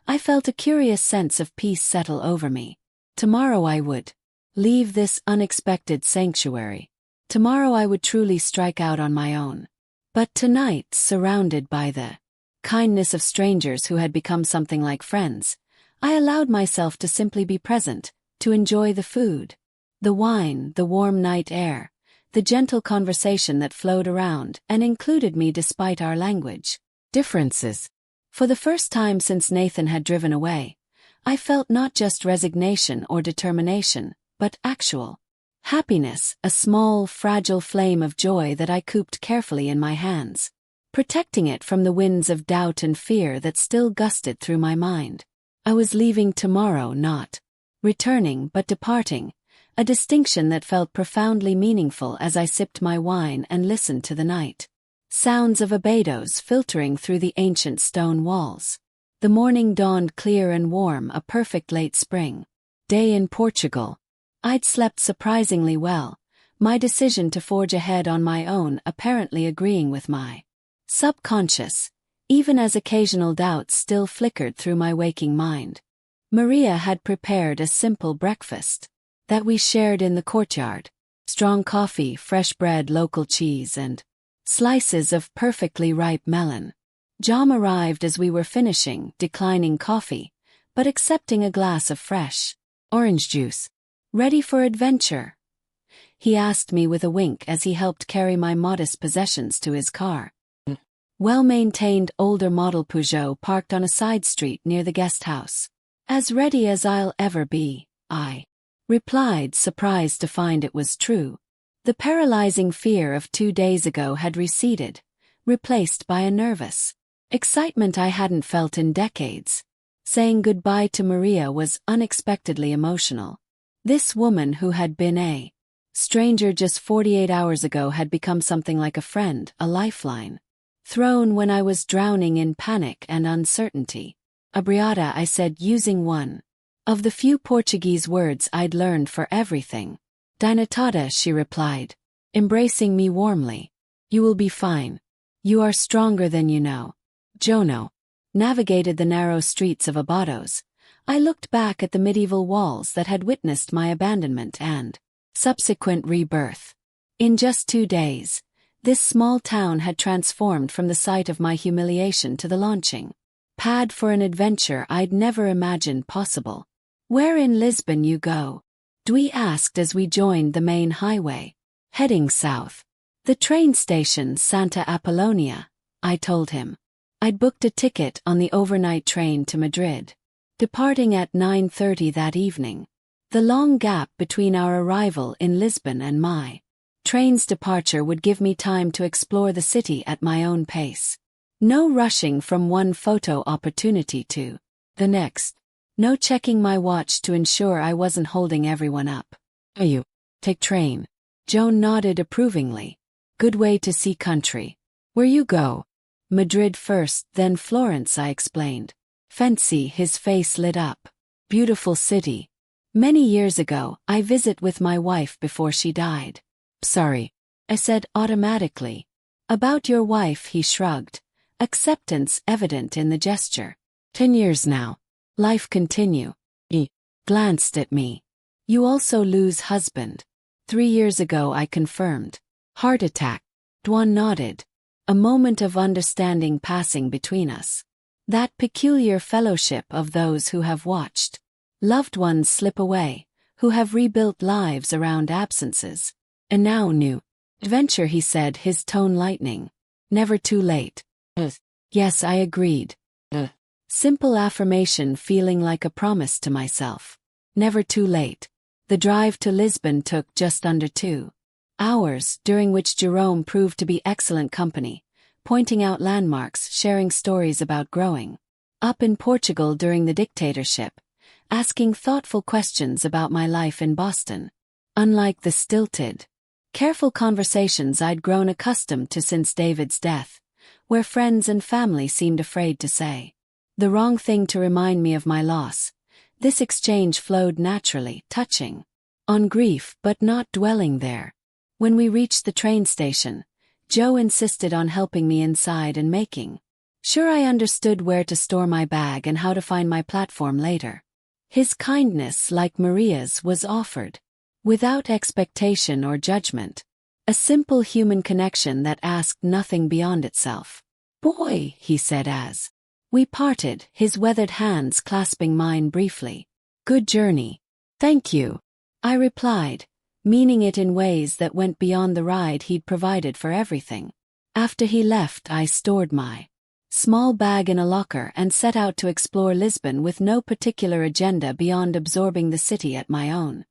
I felt a curious sense of peace settle over me. Tomorrow I would leave this unexpected sanctuary. Tomorrow I would truly strike out on my own. But tonight, surrounded by the kindness of strangers who had become something like friends, I allowed myself to simply be present, to enjoy the food, the wine, the warm night air, the gentle conversation that flowed around and included me despite our language differences. For the first time since Nathan had driven away, I felt not just resignation or determination, but actual happiness, a small, fragile flame of joy that I cooped carefully in my hands, protecting it from the winds of doubt and fear that still gusted through my mind. I was leaving tomorrow, not returning but departing, a distinction that felt profoundly meaningful as I sipped my wine and listened to the night sounds of abados filtering through the ancient stone walls. The morning dawned clear and warm, a perfect late spring day in Portugal. I'd slept surprisingly well, my decision to forge ahead on my own apparently agreeing with my subconscious, even as occasional doubts still flickered through my waking mind. Maria had prepared a simple breakfast that we shared in the courtyard: strong coffee, fresh bread, local cheese, and slices of perfectly ripe melon. John arrived as we were finishing, declining coffee, but accepting a glass of fresh orange juice. Ready for adventure? He asked me with a wink as he helped carry my modest possessions to his car. Well-maintained older model Peugeot parked on a side street near the guest house. As ready as I'll ever be, I replied, surprised to find it was true. The paralyzing fear of 2 days ago had receded, replaced by a nervous excitement I hadn't felt in decades. Saying goodbye to Maria was unexpectedly emotional. This woman who had been a stranger just 48 hours ago had become something like a friend, a lifeline. Thrown when I was drowning in panic and uncertainty. Obrigada, I said, using one of the few Portuguese words I'd learned for everything. Dinatada, she replied, embracing me warmly. You will be fine. You are stronger than you know. Jono navigated the narrow streets of Abados. I looked back at the medieval walls that had witnessed my abandonment and subsequent rebirth. In just 2 days, this small town had transformed from the site of my humiliation to the launching pad for an adventure I'd never imagined possible. Where in Lisbon you go? Dwee asked as we joined the main highway, heading south. The train station, Santa Apollonia, I told him. I'd booked a ticket on the overnight train to Madrid. departing at 9:30 that evening. The long gap between our arrival in Lisbon and my train's departure would give me time to explore the city at my own pace. No rushing from one photo opportunity to the next. No checking my watch to ensure I wasn't holding everyone up. You take train. Joan nodded approvingly. Good way to see country. Where you go? Madrid first, then Florence, I explained. Fancy, his face lit up. Beautiful city. Many years ago, I visit with my wife before she died. Sorry, I said automatically. About your wife, he shrugged. Acceptance evident in the gesture. 10 years now. Life continue. He glanced at me. You also lose husband. 3 years ago, I confirmed. Heart attack. Dwan nodded. A moment of understanding passing between us. That peculiar fellowship of those who have watched loved ones slip away, who have rebuilt lives around absences. And now new adventure, he said, his tone lightening. Never too late. Yes, I agreed. Simple affirmation feeling like a promise to myself. Never too late. The drive to Lisbon took just under 2 hours, during which Jerome proved to be excellent company, pointing out landmarks, sharing stories about growing up in Portugal during the dictatorship, asking thoughtful questions about my life in Boston. Unlike the stilted, careful conversations I'd grown accustomed to since David's death, where friends and family seemed afraid to say the wrong thing to remind me of my loss, this exchange flowed naturally, touching on grief but not dwelling there. When we reached the train station, Joe insisted on helping me inside and making sure I understood where to store my bag and how to find my platform later. His kindness, like Maria's, was offered without expectation or judgment. A simple human connection that asked nothing beyond itself. Boy, he said as we parted, his weathered hands clasping mine briefly. Good journey. Thank you, I replied, meaning it in ways that went beyond the ride he'd provided for everything. After he left, I stored my small bag in a locker and set out to explore Lisbon with no particular agenda beyond absorbing the city at my own.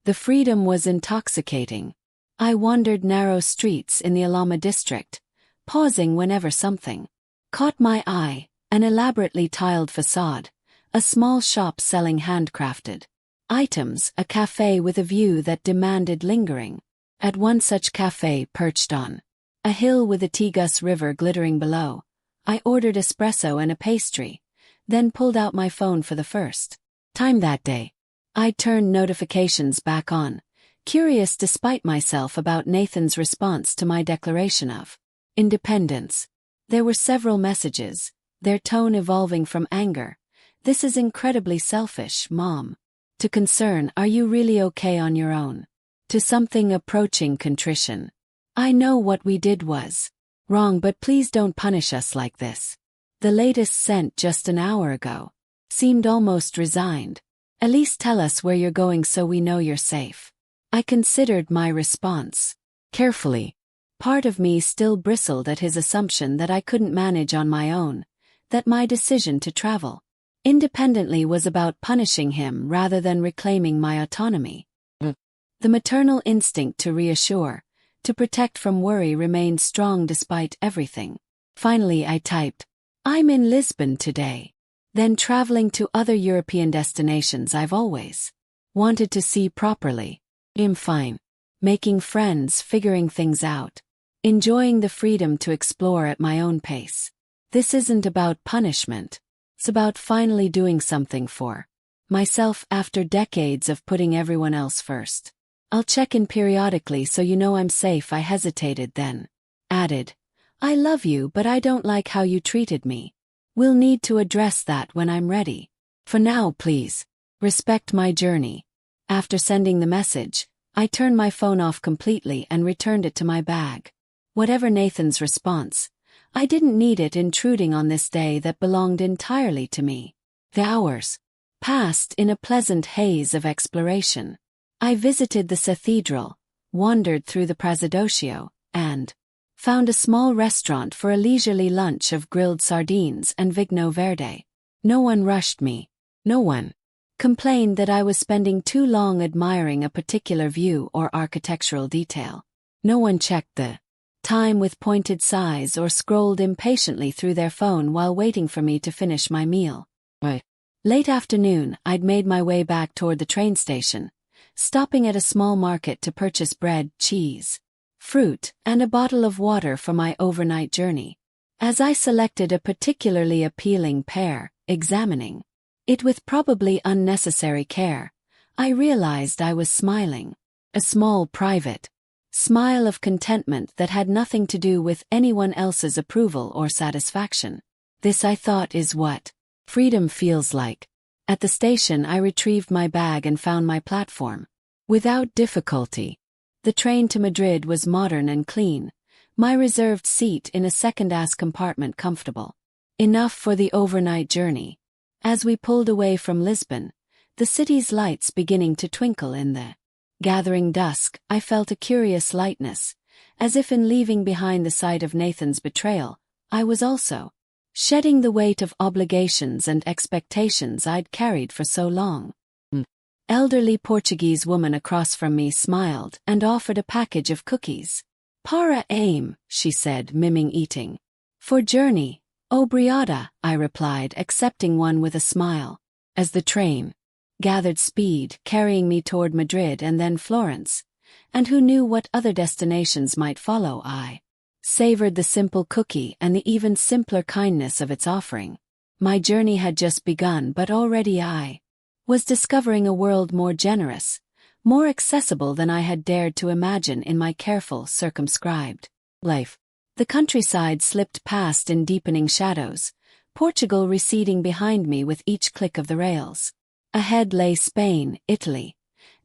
The freedom was intoxicating. I wandered narrow streets in the Alhama district, pausing whenever something caught my eye, an elaborately tiled facade, a small shop selling handcrafted items, a cafe with a view that demanded lingering. At one such cafe perched on a hill with the Tagus River glittering below, I ordered espresso and a pastry, then pulled out my phone for the first time that day. I turned notifications back on, curious despite myself about Nathan's response to my declaration of independence. There were several messages, their tone evolving from anger. This is incredibly selfish, Mom. To concern, are you really okay on your own? To something approaching contrition. I know what we did was wrong, but please don't punish us like this. The latest sent just an hour ago seemed almost resigned. At least tell us where you're going so we know you're safe. I considered my response carefully. Part of me still bristled at his assumption that I couldn't manage on my own, that my decision to travel independently was about punishing him rather than reclaiming my autonomy. The maternal instinct to reassure, to protect from worry remained strong despite everything. Finally I typed, I'm in Lisbon today. Then traveling to other European destinations I've always wanted to see properly. I'm fine. Making friends, figuring things out. Enjoying the freedom to explore at my own pace. This isn't about punishment. It's about finally doing something for myself after decades of putting everyone else first. I'll check in periodically so you know I'm safe. I hesitated, then added, I love you, but I don't like how you treated me. We'll need to address that when I'm ready. For now, please respect my journey. After sending the message, I turned my phone off completely and returned it to my bag. Whatever Nathan's response, I didn't need it intruding on this day that belonged entirely to me. The hours passed in a pleasant haze of exploration. I visited the cathedral, wandered through the Prazedocio, and found a small restaurant for a leisurely lunch of grilled sardines and Vigno Verde. No one rushed me, No one complained that I was spending too long admiring a particular view or architectural detail. No one checked the time with pointed sighs or scrolled impatiently through their phone while waiting for me to finish my meal. Late afternoon, I'd made my way back toward the train station, stopping at a small market to purchase bread, cheese, fruit, and a bottle of water for my overnight journey. As I selected a particularly appealing pear, examining it with probably unnecessary care, I realized I was smiling. A small private smile of contentment that had nothing to do with anyone else's approval or satisfaction. This, I thought, is what freedom feels like. At the station, I retrieved my bag and found my platform. Without difficulty. The train to Madrid was modern and clean, my reserved seat in a second-class compartment comfortable. Enough for the overnight journey. As we pulled away from Lisbon, the city's lights beginning to twinkle in the gathering dusk, I felt a curious lightness, as if in leaving behind the site of Nathan's betrayal, I was also shedding the weight of obligations and expectations I'd carried for so long. Elderly Portuguese woman across from me smiled and offered a package of cookies. Para aim, she said, miming eating. For journey, obrigada, I replied, accepting one with a smile. As the train gathered speed, carrying me toward Madrid and then Florence, and who knew what other destinations might follow, I savored the simple cookie and the even simpler kindness of its offering. My journey had just begun, but already I was discovering a world more generous, more accessible than I had dared to imagine in my careful, circumscribed life. The countryside slipped past in deepening shadows, Portugal receding behind me with each click of the rails. Ahead lay Spain, Italy,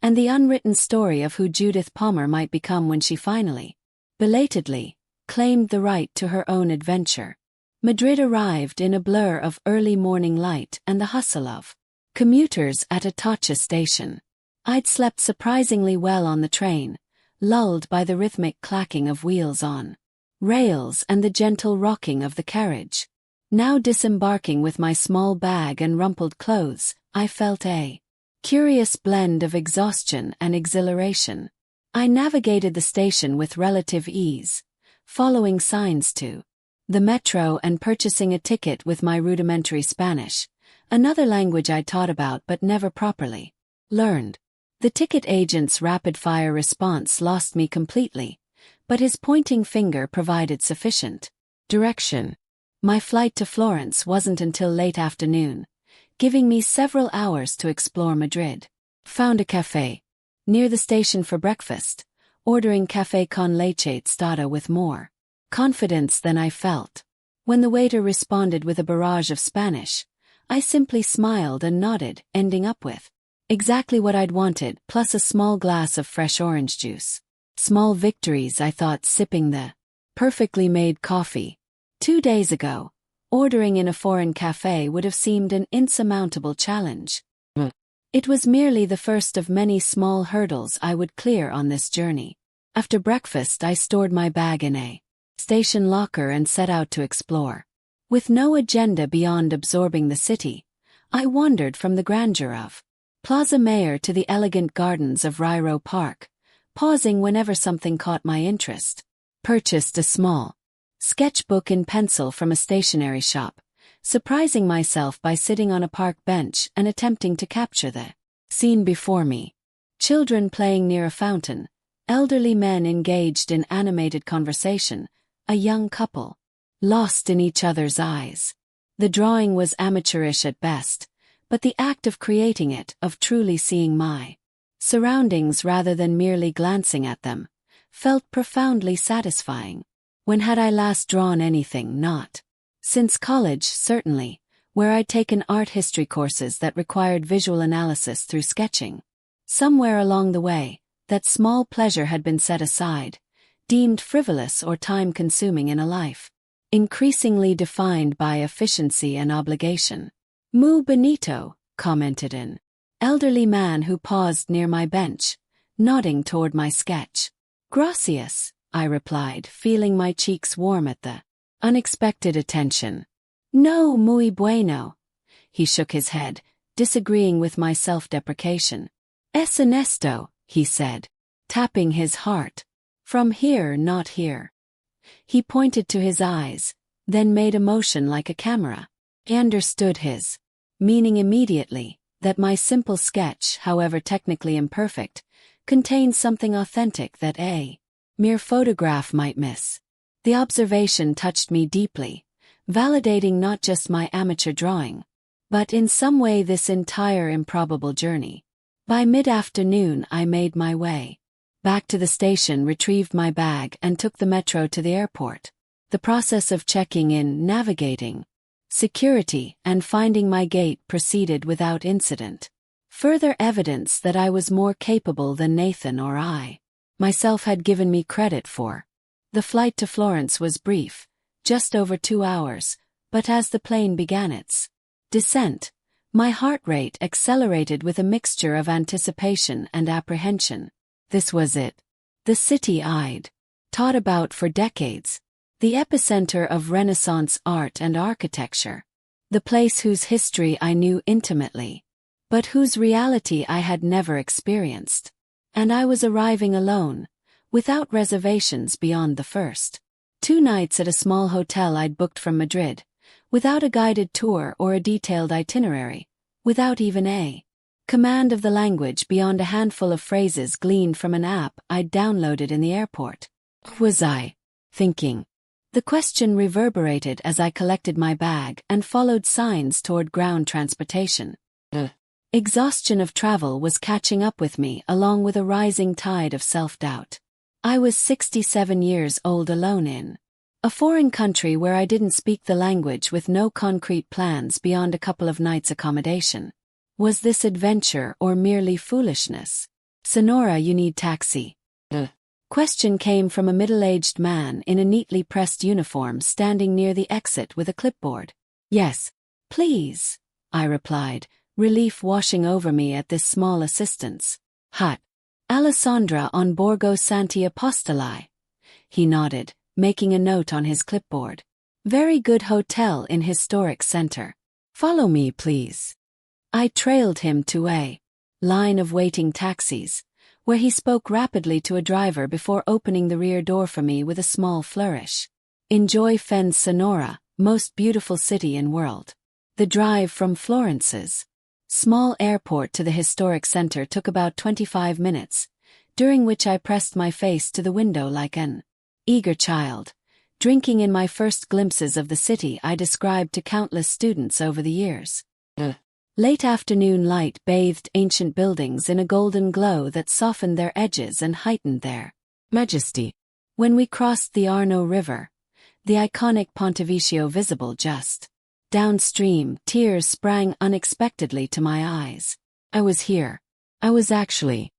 and the unwritten story of who Judith Palmer might become when she finally, belatedly, claimed the right to her own adventure. Madrid arrived in a blur of early morning light and the hustle of commuters at Atocha station. I'd slept surprisingly well on the train, lulled by the rhythmic clacking of wheels on rails and the gentle rocking of the carriage. Now disembarking with my small bag and rumpled clothes, I felt a curious blend of exhaustion and exhilaration. I navigated the station with relative ease, following signs to the metro and purchasing a ticket with my rudimentary Spanish, another language I'd taught about but never properly learned. The ticket agent's rapid-fire response lost me completely, but his pointing finger provided sufficient direction. My flight to Florence wasn't until late afternoon, giving me several hours to explore Madrid. Found a café near the station for breakfast, ordering café con leche tostada with more confidence than I felt. When the waiter responded with a barrage of Spanish, I simply smiled and nodded, ending up with exactly what I'd wanted, plus a small glass of fresh orange juice. Small victories, I thought, sipping the perfectly made coffee. 2 days ago, ordering in a foreign cafe would have seemed an insurmountable challenge. It was merely the first of many small hurdles I would clear on this journey. After breakfast, I stored my bag in a station locker and set out to explore. With no agenda beyond absorbing the city, I wandered from the grandeur of Plaza Mayor to the elegant gardens of Rio Park, pausing whenever something caught my interest. Purchased a small sketchbook in pencil from a stationery shop, surprising myself by sitting on a park bench and attempting to capture the scene before me. Children playing near a fountain, elderly men engaged in animated conversation, a young couple lost in each other's eyes. The drawing was amateurish at best, but the act of creating it, of truly seeing my surroundings rather than merely glancing at them, felt profoundly satisfying. When had I last drawn anything? Not since college, certainly, where I'd taken art history courses that required visual analysis through sketching. Somewhere along the way, that small pleasure had been set aside, deemed frivolous or time-consuming in a life increasingly defined by efficiency and obligation. Muy bonito, commented an elderly man who paused near my bench, nodding toward my sketch. Gracias, I replied, feeling my cheeks warm at the unexpected attention. No muy bueno. He shook his head, disagreeing with my self-deprecation. Es honesto, he said, tapping his heart. From here, not here. He pointed to his eyes, then made a motion like a camera. I understood his meaning immediately, that my simple sketch, however technically imperfect, contained something authentic that a mere photograph might miss. The observation touched me deeply, validating not just my amateur drawing, but in some way this entire improbable journey. By mid-afternoon I made my way back to the station, retrieved my bag, and took the metro to the airport. The process of checking in, navigating security, and finding my gate proceeded without incident. Further evidence that I was more capable than Nathan or I myself had given me credit for. The flight to Florence was brief, just over 2 hours, but as the plane began its descent, my heart rate accelerated with a mixture of anticipation and apprehension. This was it. The city I'd taught about for decades. The epicenter of Renaissance art and architecture. The place whose history I knew intimately, but whose reality I had never experienced. And I was arriving alone, without reservations beyond the first 2 nights at a small hotel I'd booked from Madrid, without a guided tour or a detailed itinerary, without even a command of the language beyond a handful of phrases gleaned from an app I'd downloaded in the airport. What was I thinking? The question reverberated as I collected my bag and followed signs toward ground transportation. The exhaustion of travel was catching up with me along with a rising tide of self-doubt. I was 67 years old alone in a foreign country where I didn't speak the language with no concrete plans beyond a couple of nights' accommodation. Was this adventure or merely foolishness? Sonora, you need taxi. The question came from a middle-aged man in a neatly pressed uniform standing near the exit with a clipboard. Yes, please, I replied, relief washing over me at this small assistance. Hut. Alessandra on Borgo Santi Apostoli. He nodded, making a note on his clipboard. Very good hotel in historic center. Follow me, please. I trailed him to a line of waiting taxis, where he spoke rapidly to a driver before opening the rear door for me with a small flourish. Enjoy Fens Sonora, most beautiful city in world. The drive from Florence's small airport to the historic center took about 25 minutes, during which I pressed my face to the window like an eager child, drinking in my first glimpses of the city I described to countless students over the years. The late afternoon light bathed ancient buildings in a golden glow that softened their edges and heightened their majesty. When we crossed the Arno River, the iconic Ponte visible just downstream, tears sprang unexpectedly to my eyes. I was here. I was actually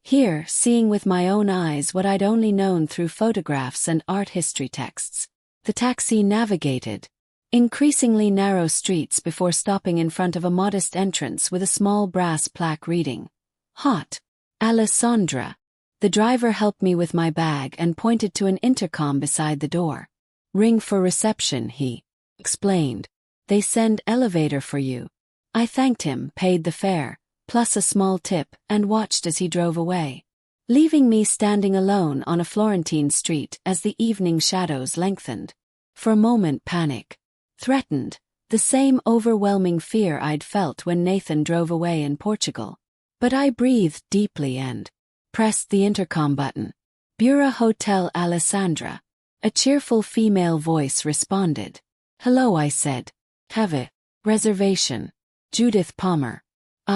here, seeing with my own eyes what I'd only known through photographs and art history texts. The taxi navigated increasingly narrow streets before stopping in front of a modest entrance with a small brass plaque reading, Hot. Alessandra. The driver helped me with my bag and pointed to an intercom beside the door. Ring for reception, he explained. They send elevator for you. I thanked him, paid the fare, plus a small tip, and watched as he drove away, leaving me standing alone on a Florentine street as the evening shadows lengthened. For a moment panic threatened, the same overwhelming fear I'd felt when Nathan drove away in Portugal. But I breathed deeply and pressed the intercom button. Bura Hotel Alessandra. A cheerful female voice responded. Hello, I said. Have a reservation. Judith Palmer.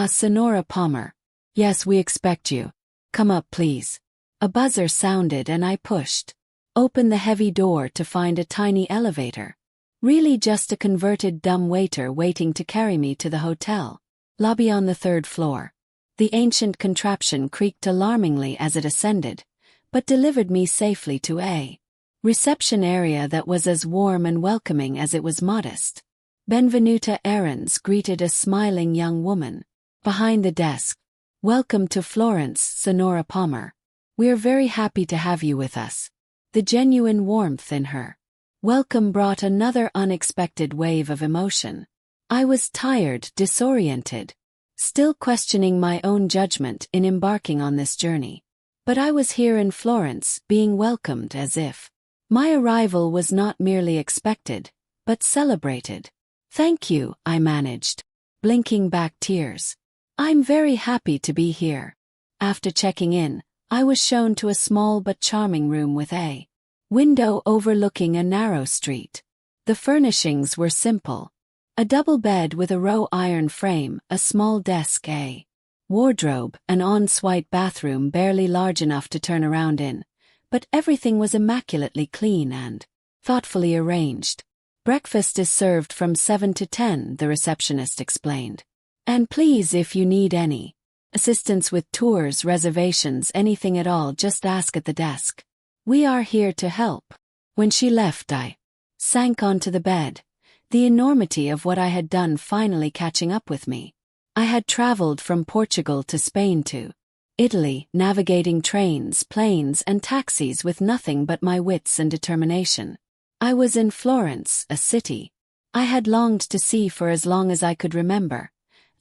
Sonora Palmer. Yes, we expect you. Come up, please. A buzzer sounded and I pushed open the heavy door to find a tiny elevator. Really just a converted dumb waiter waiting to carry me to the hotel lobby on the 3rd floor. The ancient contraption creaked alarmingly as it ascended, but delivered me safely to a reception area that was as warm and welcoming as it was modest. Benvenuta Ahrens greeted a smiling young woman behind the desk. Welcome to Florence, Sonora Palmer. We're very happy to have you with us. The genuine warmth in her welcome brought another unexpected wave of emotion. I was tired, disoriented, still questioning my own judgment in embarking on this journey. But I was here in Florence, being welcomed as if my arrival was not merely expected, but celebrated. "Thank you," I managed, blinking back tears. "I'm very happy to be here." After checking in, I was shown to a small but charming room with a window overlooking a narrow street. The furnishings were simple. A double bed with a row iron frame, a small desk, a wardrobe, an ensuite bathroom barely large enough to turn around in, but everything was immaculately clean and thoughtfully arranged. "Breakfast is served from 7 to 10, the receptionist explained. "And please, if you need any assistance with tours, reservations, anything at all, just ask at the desk. We are here to help." When she left, I sank onto the bed, the enormity of what I had done finally catching up with me. I had traveled from Portugal to Spain to Italy, navigating trains, planes, and taxis with nothing but my wits and determination. I was in Florence, a city I had longed to see for as long as I could remember,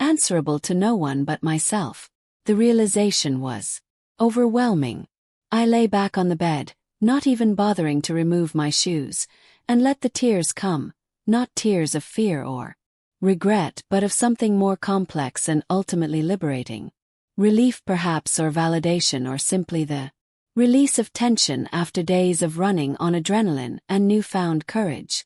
answerable to no one but myself. The realization was overwhelming. I lay back on the bed, not even bothering to remove my shoes, and let the tears come, not tears of fear or regret, but of something more complex and ultimately liberating. Relief perhaps, or validation, or simply the release of tension after days of running on adrenaline and newfound courage.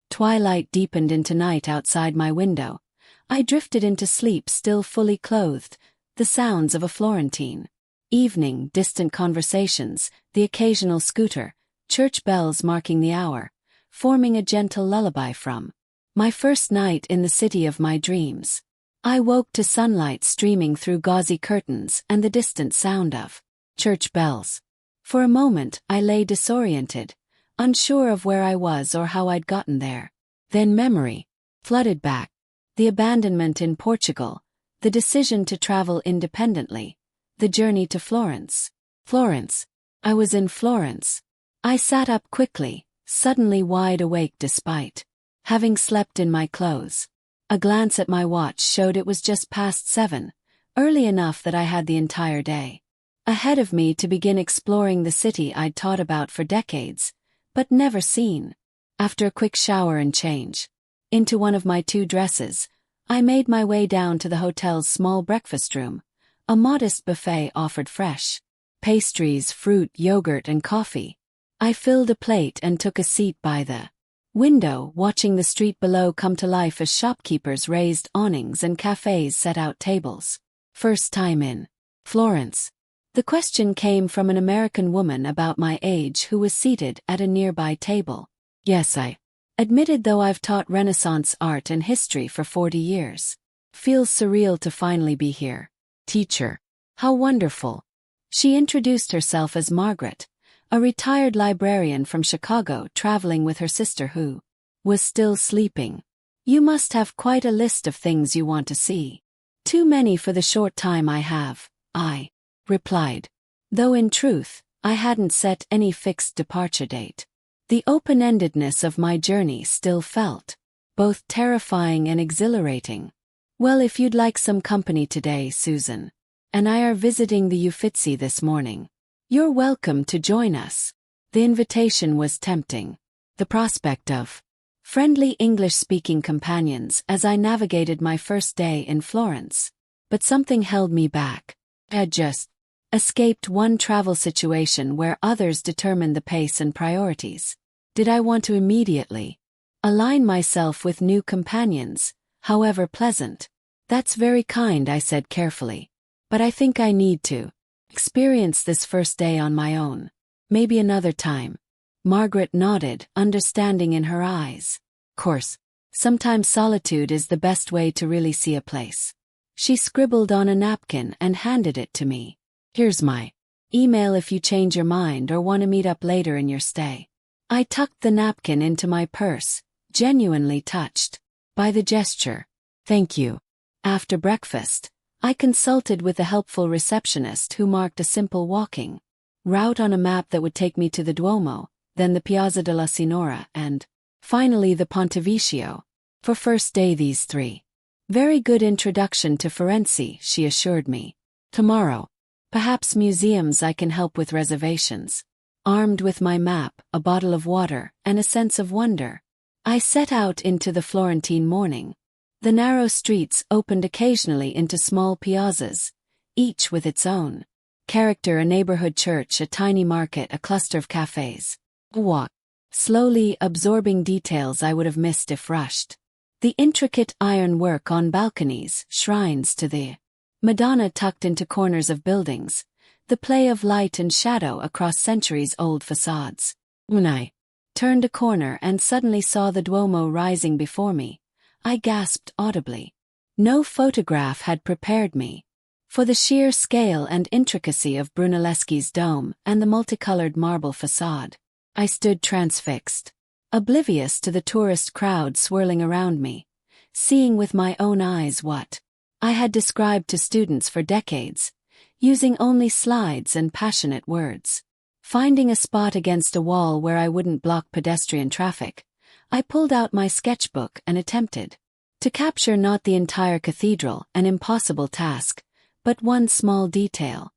Twilight deepened into night outside my window. I drifted into sleep, still fully clothed, the sounds of a Florentine evening, distant conversations, the occasional scooter, church bells marking the hour, forming a gentle lullaby from my first night in the city of my dreams. I woke to sunlight streaming through gauzy curtains and the distant sound of church bells. For a moment, I lay disoriented, unsure of where I was or how I'd gotten there. Then memory flooded back. The abandonment in Portugal, the decision to travel independently, the journey to Florence. Florence. I was in Florence. I sat up quickly, suddenly wide awake despite having slept in my clothes. A glance at my watch showed it was just past 7, early enough that I had the entire day ahead of me to begin exploring the city I'd taught about for decades, but never seen. After a quick shower and change into one of my 2 dresses, I made my way down to the hotel's small breakfast room. A modest buffet offered fresh pastries, fruit, yogurt, and coffee. I filled a plate and took a seat by the window, watching the street below come to life as shopkeepers raised awnings and cafes set out tables. First time in Florence. The question came from an American woman about my age who was seated at a nearby table. "Yes," I admitted, "though I've taught Renaissance art and history for 40 years. Feels surreal to finally be here." "Teacher. How wonderful." She introduced herself as Margaret, a retired librarian from Chicago traveling with her sister who was still sleeping. "You must have quite a list of things you want to see." "Too many for the short time I have," I replied, though in truth, I hadn't set any fixed departure date. The open-endedness of my journey still felt both terrifying and exhilarating. "Well, if you'd like some company today, Susan and I are visiting the Uffizi this morning. You're welcome to join us." The invitation was tempting. The prospect of friendly English-speaking companions as I navigated my first day in Florence. But something held me back. I had just escaped one travel situation where others determined the pace and priorities. Did I want to immediately align myself with new companions, however pleasant? "That's very kind," I said carefully. "But I think I need to experience this first day on my own. Maybe another time." Margaret nodded, understanding in her eyes. "Course. Sometimes solitude is the best way to really see a place." She scribbled on a napkin and handed it to me. "Here's my email if you change your mind or want to meet up later in your stay." I tucked the napkin into my purse, genuinely touched by the gesture. "Thank you." After breakfast, I consulted with a helpful receptionist who marked a simple walking route on a map that would take me to the Duomo, then the Piazza della Signora, and finally the Ponte Vecchio. For first day these three. Very good introduction to Firenze, she assured me. Tomorrow. Perhaps museums I can help with reservations. Armed with my map, a bottle of water, and a sense of wonder, I set out into the Florentine morning. The narrow streets opened occasionally into small piazzas, each with its own character: a neighborhood church, a tiny market, a cluster of cafes. A walk, slowly absorbing details I would have missed if rushed. The intricate ironwork on balconies, shrines to the Madonna tucked into corners of buildings, the play of light and shadow across centuries-old facades. When I turned a corner and suddenly saw the Duomo rising before me, I gasped audibly. No photograph had prepared me for the sheer scale and intricacy of Brunelleschi's dome and the multicolored marble facade. I stood transfixed, oblivious to the tourist crowd swirling around me, seeing with my own eyes what I had described to students for decades, using only slides and passionate words. Finding a spot against a wall where I wouldn't block pedestrian traffic, I pulled out my sketchbook and attempted to capture not the entire cathedral, an impossible task, but one small detail.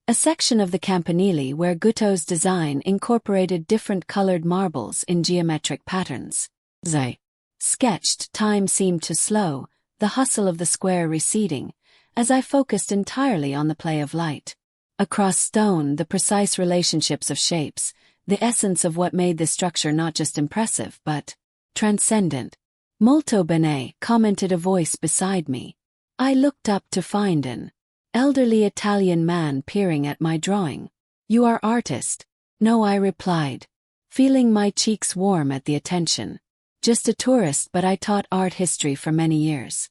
A section of the campanile where Gutto's design incorporated different colored marbles in geometric patterns. As I sketched, time seemed to slow, the hustle of the square receding, as I focused entirely on the play of light. Across stone, the precise relationships of shapes, the essence of what made this structure not just impressive but transcendent. Molto bene, commented a voice beside me. I looked up to find an elderly Italian man peering at my drawing. You are artist? No, I replied, feeling my cheeks warm at the attention. Just a tourist, but I taught art history for many years.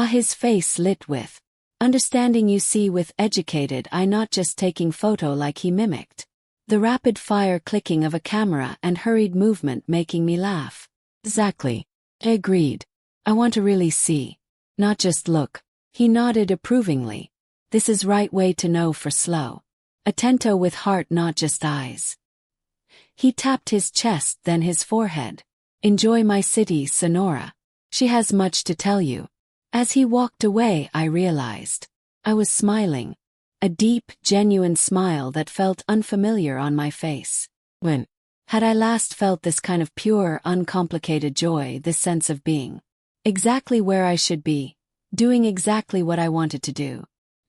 His face lit with understanding. You see, with educated eye, not just taking photo like he mimicked. The rapid-fire clicking of a camera and hurried movement making me laugh. Exactly. I agreed. I want to really see, not just look. He nodded approvingly. This is right way to know for slow. Attento with heart, not just eyes. He tapped his chest, then his forehead. Enjoy my city, Sonora. She has much to tell you. As he walked away, I realized I was smiling. A deep, genuine smile that felt unfamiliar on my face. When had I last felt this kind of pure, uncomplicated joy, this sense of being exactly where I should be, doing exactly what I wanted to do?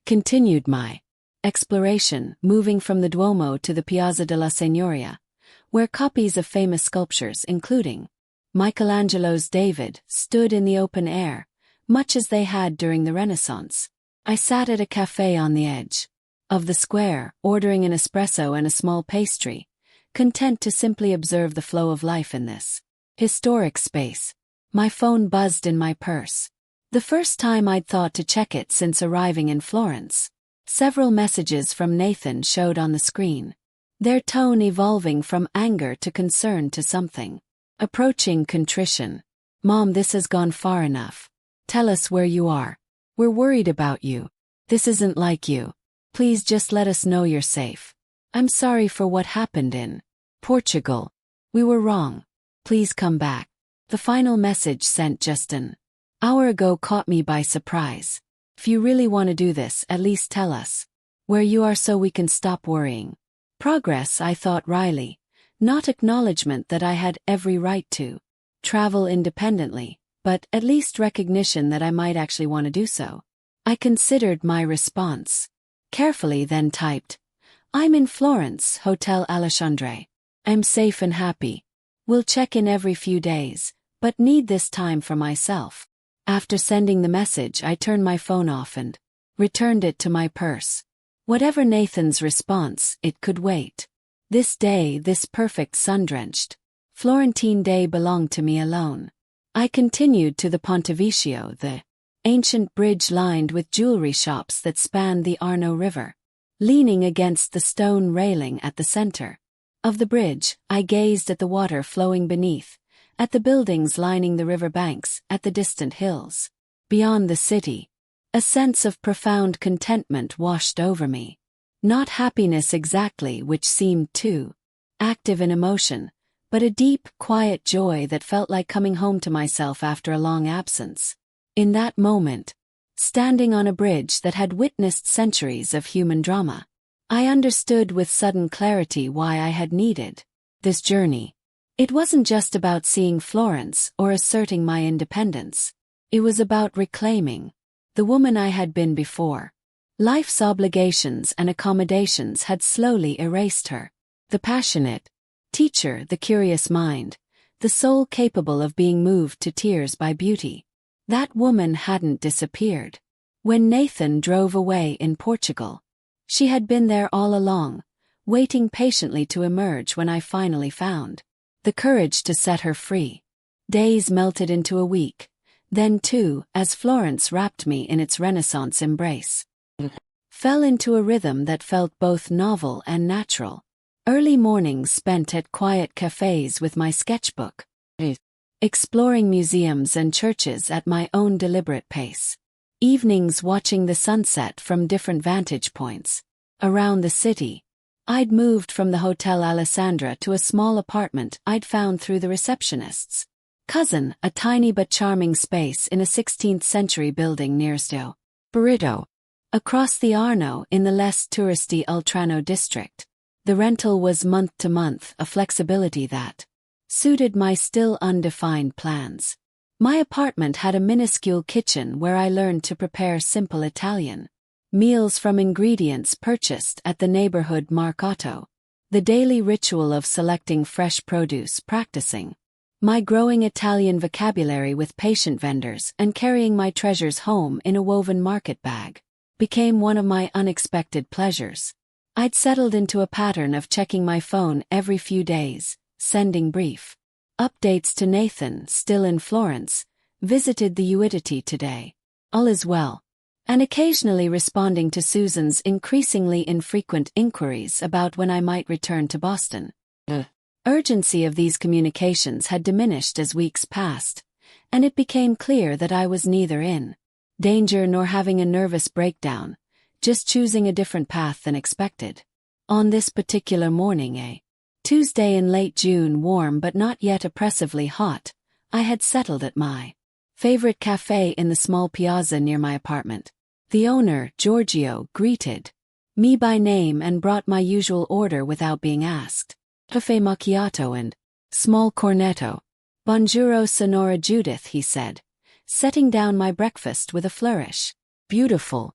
Continued my exploration, moving from the Duomo to the Piazza della Signoria, where copies of famous sculptures, including Michelangelo's David, stood in the open air, much as they had during the Renaissance. I sat at a cafe on the edge of the square, ordering an espresso and a small pastry, content to simply observe the flow of life in this historic space. My phone buzzed in my purse. The first time I'd thought to check it since arriving in Florence. Several messages from Nathan showed on the screen, their tone evolving from anger to concern to something approaching contrition. Mom, this has gone far enough. Tell us where you are. We're worried about you. This isn't like you. Please just let us know you're safe. I'm sorry for what happened in Portugal. We were wrong. Please come back. The final message, sent just an hour ago, caught me by surprise. If you really want to do this, at least tell us where you are so we can stop worrying. Progress, I thought wryly, not acknowledgement that I had every right to travel independently, but at least recognition that I might actually want to do so. I considered my response carefully, then typed, I'm in Florence, Hotel Alexandre. I'm safe and happy. Will check in every few days, but need this time for myself. After sending the message, I turned my phone off and returned it to my purse. Whatever Nathan's response, it could wait. This day, this perfect sun-drenched Florentine day, belonged to me alone. I continued to the Ponte-Vecchio, the ancient bridge lined with jewelry shops that spanned the Arno River. Leaning against the stone railing at the center of the bridge, I gazed at the water flowing beneath, at the buildings lining the river banks, at the distant hills beyond the city. A sense of profound contentment washed over me. Not happiness exactly, which seemed too active an emotion, but a deep, quiet joy that felt like coming home to myself after a long absence. In that moment, standing on a bridge that had witnessed centuries of human drama, I understood with sudden clarity why I had needed this journey. It wasn't just about seeing Florence or asserting my independence. It was about reclaiming the woman I had been before. Life's obligations and accommodations had slowly erased her. The passionate teacher, the curious mind, the soul capable of being moved to tears by beauty. That woman hadn't disappeared. When Nathan drove away in Portugal, she had been there all along, waiting patiently to emerge when I finally found the courage to set her free. Days melted into a week, then two, as Florence wrapped me in its Renaissance embrace. Fell into a rhythm that felt both novel and natural. Early mornings spent at quiet cafes with my sketchbook, exploring museums and churches at my own deliberate pace. Evenings watching the sunset from different vantage points. Around the city, I'd moved from the Hotel Alessandra to a small apartment I'd found through the receptionist's cousin, a tiny but charming space in a 16th-century building near Burrito. Across the Arno in the less touristy Ultrano district. The rental was month-to-month, a flexibility that suited my still undefined plans. My apartment had a minuscule kitchen where I learned to prepare simple Italian meals from ingredients purchased at the neighborhood mercato. The daily ritual of selecting fresh produce, practicing my growing Italian vocabulary with patient vendors, and carrying my treasures home in a woven market bag became one of my unexpected pleasures. I'd settled into a pattern of checking my phone every few days, sending brief updates to Nathan, still in Florence, visited the Uitity today, all is well, and occasionally responding to Susan's increasingly infrequent inquiries about when I might return to Boston. The urgency of these communications had diminished as weeks passed, and it became clear that I was neither in danger nor having a nervous breakdown, just choosing a different path than expected. On this particular morning, a Tuesday in late June, warm but not yet oppressively hot, I had settled at my favorite cafe in the small piazza near my apartment. The owner, Giorgio, greeted me by name and brought my usual order without being asked. Caffè macchiato and small cornetto. Buongiorno Sonora Judith, he said, setting down my breakfast with a flourish. Beautiful.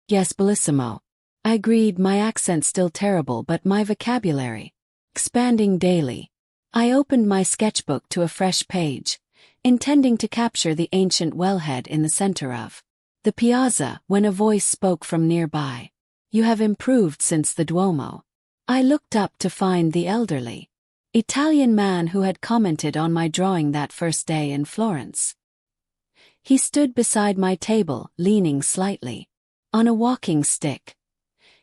Yes, bellissimo. I agreed, my accent still terrible but my vocabulary expanding daily. I opened my sketchbook to a fresh page, intending to capture the ancient wellhead in the center of the piazza when a voice spoke from nearby. You have improved since the Duomo. I looked up to find the elderly Italian man who had commented on my drawing that first day in Florence. He stood beside my table, leaning slightly on a walking stick,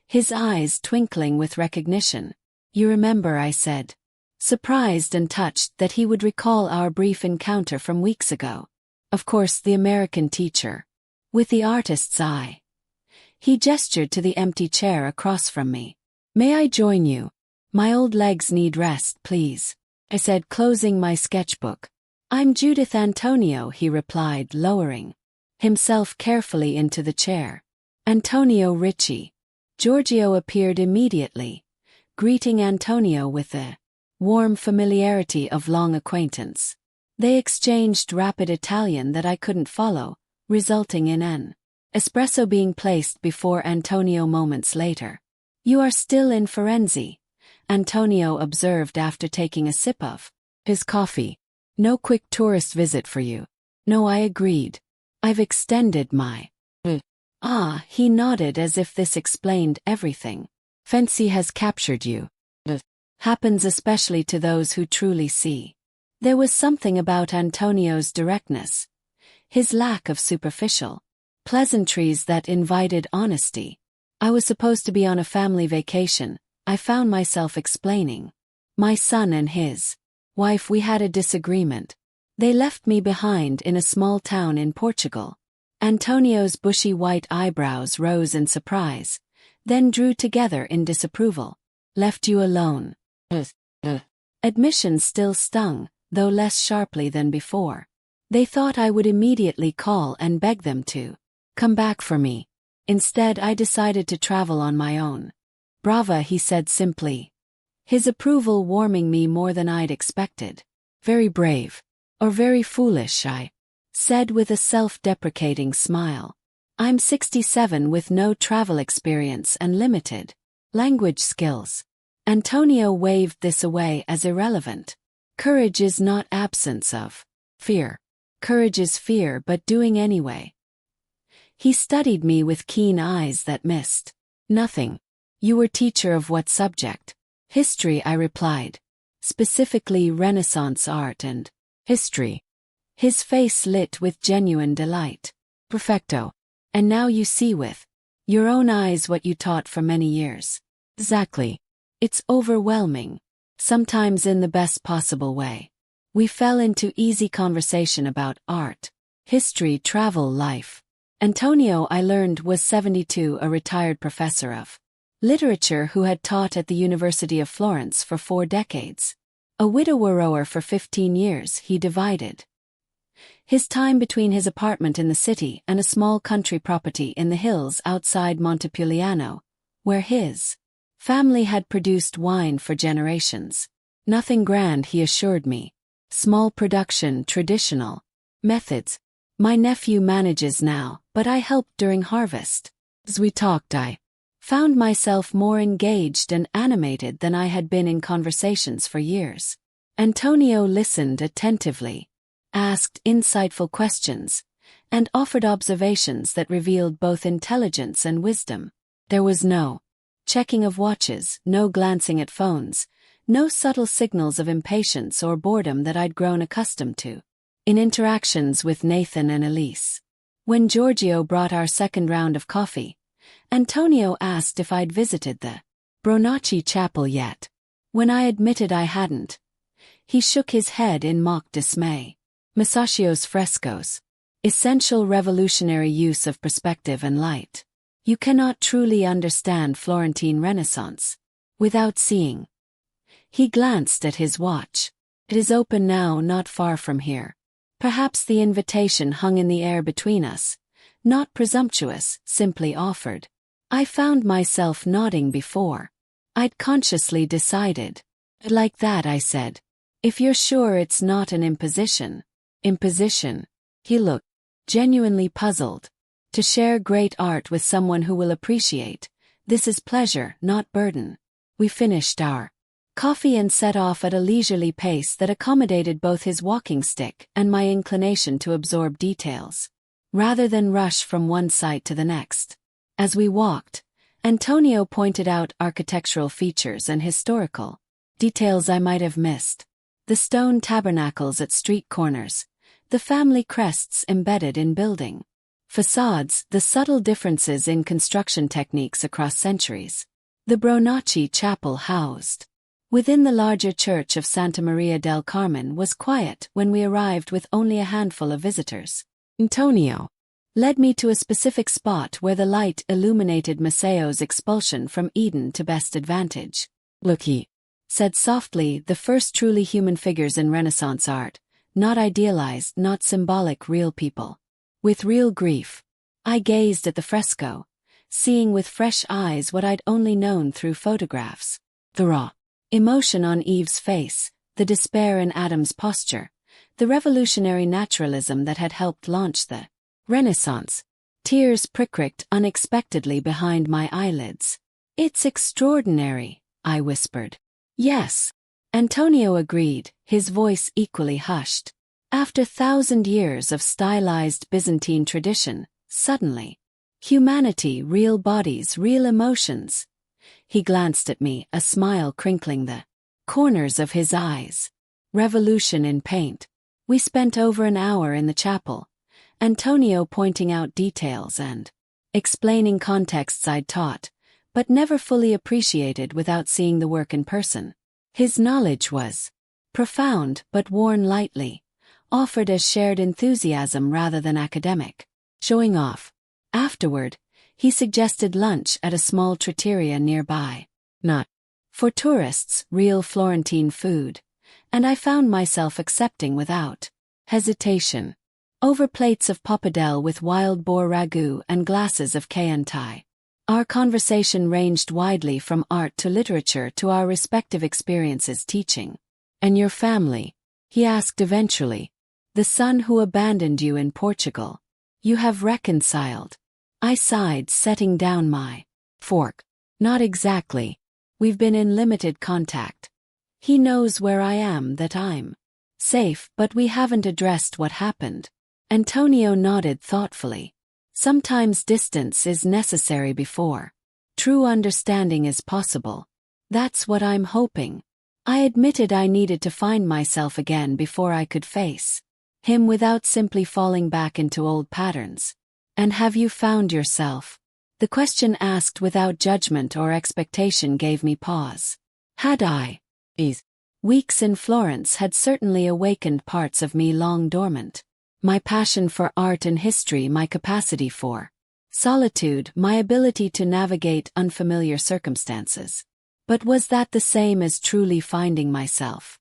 his eyes twinkling with recognition. You remember, I said, surprised and touched that he would recall our brief encounter from weeks ago. Of course, the American teacher, with the artist's eye. He gestured to the empty chair across from me. May I join you? My old legs need rest, please, I said, closing my sketchbook. I'm Judith Antonio, he replied, lowering himself carefully into the chair. Antonio Ricci. Giorgio appeared immediately, greeting Antonio with the warm familiarity of long acquaintance. They exchanged rapid Italian that I couldn't follow, resulting in an espresso being placed before Antonio moments later. You are still in Firenze, Antonio observed after taking a sip of his coffee. No quick tourist visit for you. No, I agreed. I've extended my he nodded as if this explained everything. Fancy has captured you. Happens especially to those who truly see. There was something about Antonio's directness, his lack of superficial pleasantries that invited honesty. I was supposed to be on a family vacation, I found myself explaining. My son and his wife, we had a disagreement. They left me behind in a small town in Portugal. Antonio's bushy white eyebrows rose in surprise, then drew together in disapproval. Left you alone. Admission still stung, though less sharply than before. They thought I would immediately call and beg them to come back for me. Instead, I decided to travel on my own. "Brava," he said simply, his approval warming me more than I'd expected. "Very brave. Or very foolish," I said with a self-deprecating smile. "I'm 67 with no travel experience and limited language skills." Antonio waved this away as irrelevant. Courage is not absence of fear. Courage is fear but doing anyway. He studied me with keen eyes that missed nothing. "You were teacher of what subject?" "History," I replied. "Specifically Renaissance art and history." His face lit with genuine delight. "Perfecto. And now you see with your own eyes what you taught for many years." "Exactly. It's overwhelming. Sometimes in the best possible way." We fell into easy conversation about art, history, travel, life. Antonio, I learned, was 72, a retired professor of literature who had taught at the University of Florence for 4 decades. A widower for 15 years, he divided his time between his apartment in the city and a small country property in the hills outside Montepulciano, where his family had produced wine for generations. "Nothing grand," he assured me. "Small production, traditional methods. My nephew manages now, but I helped during harvest." As we talked, I found myself more engaged and animated than I had been in conversations for years. Antonio listened attentively, asked insightful questions, and offered observations that revealed both intelligence and wisdom. There was no checking of watches, no glancing at phones, no subtle signals of impatience or boredom that I'd grown accustomed to in interactions with Nathan and Elise. When Giorgio brought our second round of coffee, Antonio asked if I'd visited the Bronacci chapel yet. When I admitted I hadn't, he shook his head in mock dismay. "Masaccio's frescoes. Essential revolutionary use of perspective and light. You cannot truly understand Florentine Renaissance without seeing." He glanced at his watch. "It is open now, not far from here." Perhaps the invitation hung in the air between us, not presumptuous, simply offered. I found myself nodding before I'd consciously decided. "Like that," I said. "If you're sure it's not an imposition." "Imposition?" He looked genuinely puzzled. "To share great art with someone who will appreciate. This is pleasure, not burden." We finished our coffee and set off at a leisurely pace that accommodated both his walking stick and my inclination to absorb details, rather than rush from one site to the next. As we walked, Antonio pointed out architectural features and historical details I might have missed. The stone tabernacles at street corners, the family crests embedded in building facades, the subtle differences in construction techniques across centuries. The Bronacci chapel housed within the larger church of Santa Maria del Carmen was quiet when we arrived with only a handful of visitors. Antonio led me to a specific spot where the light illuminated Maceo's expulsion from Eden to best advantage. "Look," he said softly, "the first truly human figures in Renaissance art, not idealized, not symbolic, real people with real grief." I gazed at the fresco, seeing with fresh eyes what I'd only known through photographs. The raw emotion on Eve's face, the despair in Adam's posture, the revolutionary naturalism that had helped launch the Renaissance. Tears pricked unexpectedly behind my eyelids. "It's extraordinary," I whispered. "Yes," Antonio agreed, his voice equally hushed. "After 1,000 years of stylized Byzantine tradition, suddenly, humanity, real bodies, real emotions." He glanced at me, a smile crinkling the corners of his eyes. "Revolution in paint." We spent over an hour in the chapel, Antonio pointing out details and explaining contexts I'd taught, but never fully appreciated without seeing the work in person. His knowledge was profound but worn lightly, offered as shared enthusiasm rather than academic showing off. Afterward, he suggested lunch at a small trattoria nearby. Not for tourists, real Florentine food, and I found myself accepting without hesitation. Over plates of pappardelle with wild boar ragu and glasses of Chianti. Our conversation ranged widely from art to literature to our respective experiences teaching. "And your family?" he asked eventually. "The son who abandoned you in Portugal. You have reconciled?" I sighed, setting down my fork. "Not exactly. We've been in limited contact. He knows where I am, that I'm safe, but we haven't addressed what happened." Antonio nodded thoughtfully. "Sometimes distance is necessary before true understanding is possible. That's what I'm hoping." I admitted I needed to find myself again before I could face him without simply falling back into old patterns. "And have you found yourself?" The question asked without judgment or expectation gave me pause. Had I? These weeks in Florence had certainly awakened parts of me long dormant. My passion for art and history, my capacity for solitude, my ability to navigate unfamiliar circumstances. But was that the same as truly finding myself?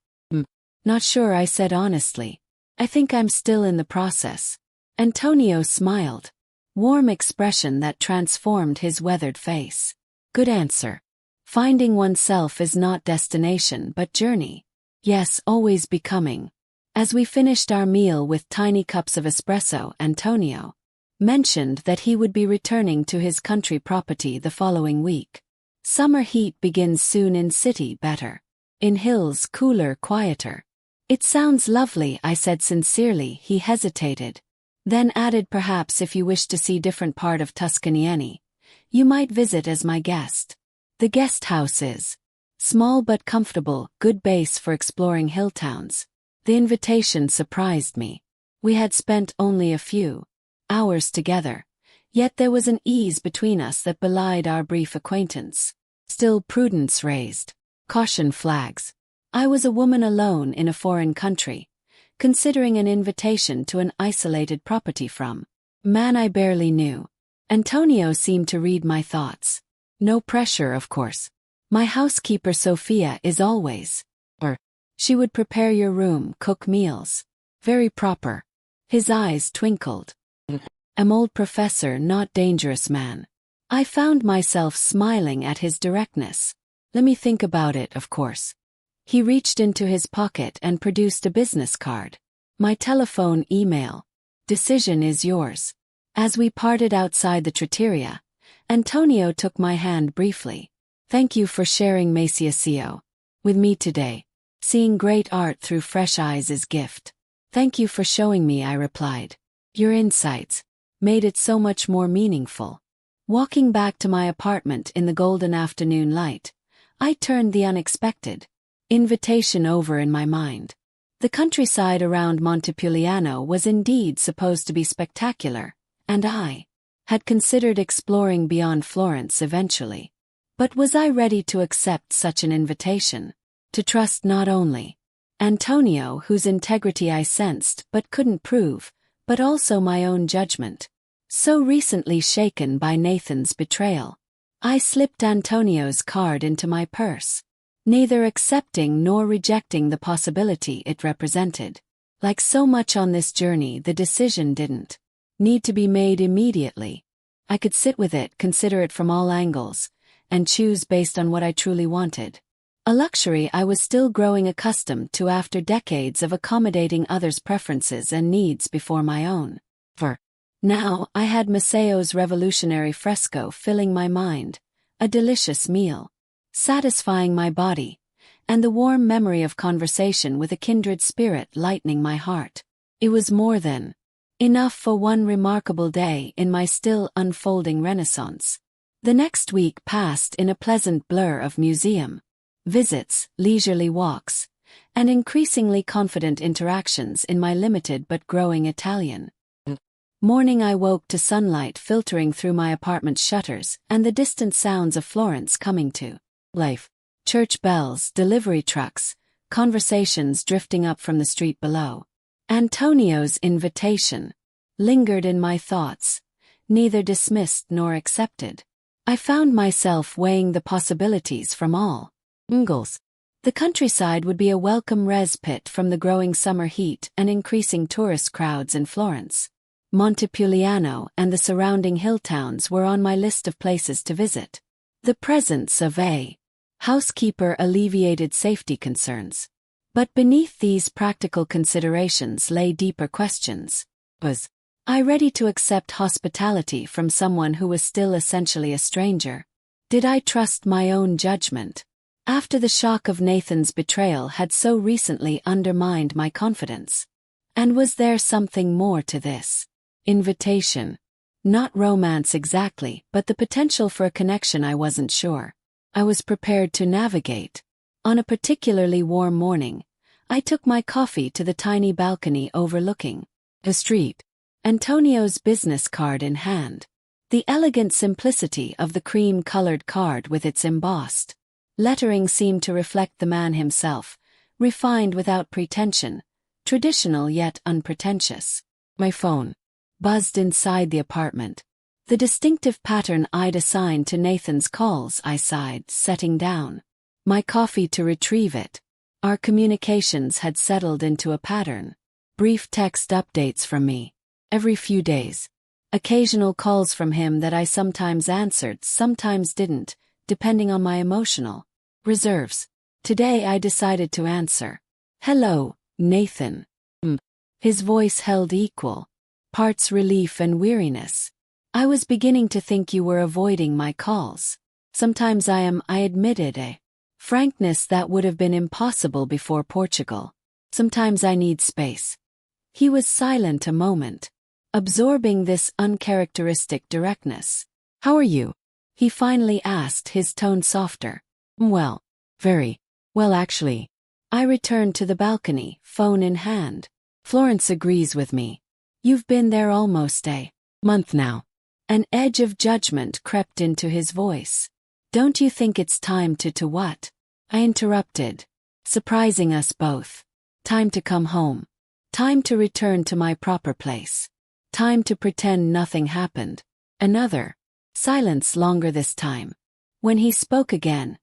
Not sure, I said honestly. I think I'm still in the process. Antonio smiled. Warm expression that transformed his weathered face. Good answer. Finding oneself is not destination but journey. Yes, always becoming. As we finished our meal with tiny cups of espresso, Antonio mentioned that he would be returning to his country property the following week. Summer heat begins soon in city, better. In hills, cooler, quieter. It sounds lovely, I said sincerely. He hesitated. Then added, perhaps if you wish to see different part of Tuscany, you might visit as my guest. The guest house is small but comfortable, good base for exploring hill towns. The invitation surprised me. We had spent only a few hours together, yet there was an ease between us that belied our brief acquaintance. Still, prudence raised caution flags. I was a woman alone in a foreign country, considering an invitation to an isolated property from a man I barely knew. Antonio seemed to read my thoughts. No pressure, of course. My housekeeper Sophia is always, she would prepare your room, cook meals. Very proper. His eyes twinkled. Am old professor, not dangerous man. I found myself smiling at his directness. Let me think about it, of course. He reached into his pocket and produced a business card. My telephone, email. Decision is yours. As we parted outside the trattoria, Antonio took my hand briefly. Thank you for sharing Maceo with me today. Seeing great art through fresh eyes is gift. Thank you for showing me, I replied. Your insights made it so much more meaningful. Walking back to my apartment in the golden afternoon light, I turned the unexpected invitation over in my mind. The countryside around Montepulciano was indeed supposed to be spectacular, and I had considered exploring beyond Florence eventually. But was I ready to accept such an invitation? To trust not only Antonio, whose integrity I sensed but couldn't prove, but also my own judgment, so recently shaken by Nathan's betrayal. I slipped Antonio's card into my purse, neither accepting nor rejecting the possibility it represented. Like so much on this journey, the decision didn't need to be made immediately. I could sit with it, consider it from all angles, and choose based on what I truly wanted. A luxury I was still growing accustomed to after decades of accommodating others' preferences and needs before my own. For now, I had Maceo's revolutionary fresco filling my mind, a delicious meal, satisfying my body, and the warm memory of conversation with a kindred spirit lightening my heart. It was more than enough for one remarkable day in my still unfolding renaissance. The next week passed in a pleasant blur of museum visits, leisurely walks, and increasingly confident interactions in my limited but growing Italian. Morning I woke to sunlight filtering through my apartment's shutters and the distant sounds of Florence coming to life. Church bells, delivery trucks, conversations drifting up from the street below. Antonio's invitation lingered in my thoughts, neither dismissed nor accepted. I found myself weighing the possibilities from all angles. The countryside would be a welcome respite from the growing summer heat and increasing tourist crowds in Florence. Montepulciano and the surrounding hill towns were on my list of places to visit. The presence of a housekeeper alleviated safety concerns. But beneath these practical considerations lay deeper questions. Was I ready to accept hospitality from someone who was still essentially a stranger? Did I trust my own judgment? After the shock of Nathan's betrayal had so recently undermined my confidence. And was there something more to this invitation? Not romance exactly, but the potential for a connection I wasn't sure I was prepared to navigate. On a particularly warm morning, I took my coffee to the tiny balcony overlooking the street, Antonio's business card in hand. The elegant simplicity of the cream-colored card with its embossed lettering seemed to reflect the man himself, refined without pretension, traditional yet unpretentious. My phone buzzed inside the apartment. The distinctive pattern I'd assigned to Nathan's calls, I sighed, setting down my coffee to retrieve it. Our communications had settled into a pattern. Brief text updates from me every few days. Occasional calls from him that I sometimes answered, sometimes didn't, depending on my emotional reserves. Today I decided to answer. Hello, Nathan. His voice held equal parts relief and weariness. I was beginning to think you were avoiding my calls. Sometimes I am, I admitted, a frankness that would have been impossible before Portugal. Sometimes I need space. He was silent a moment, absorbing this uncharacteristic directness. How are you? He finally asked, his tone softer. Well, very well actually. I returned to the balcony, phone in hand. Florence agrees with me. You've been there almost a month now. An edge of judgment crept into his voice. Don't you think it's time to what? I interrupted. Surprising us both. Time to come home. Time to return to my proper place. Time to pretend nothing happened. Another silence, longer this time. When he spoke again,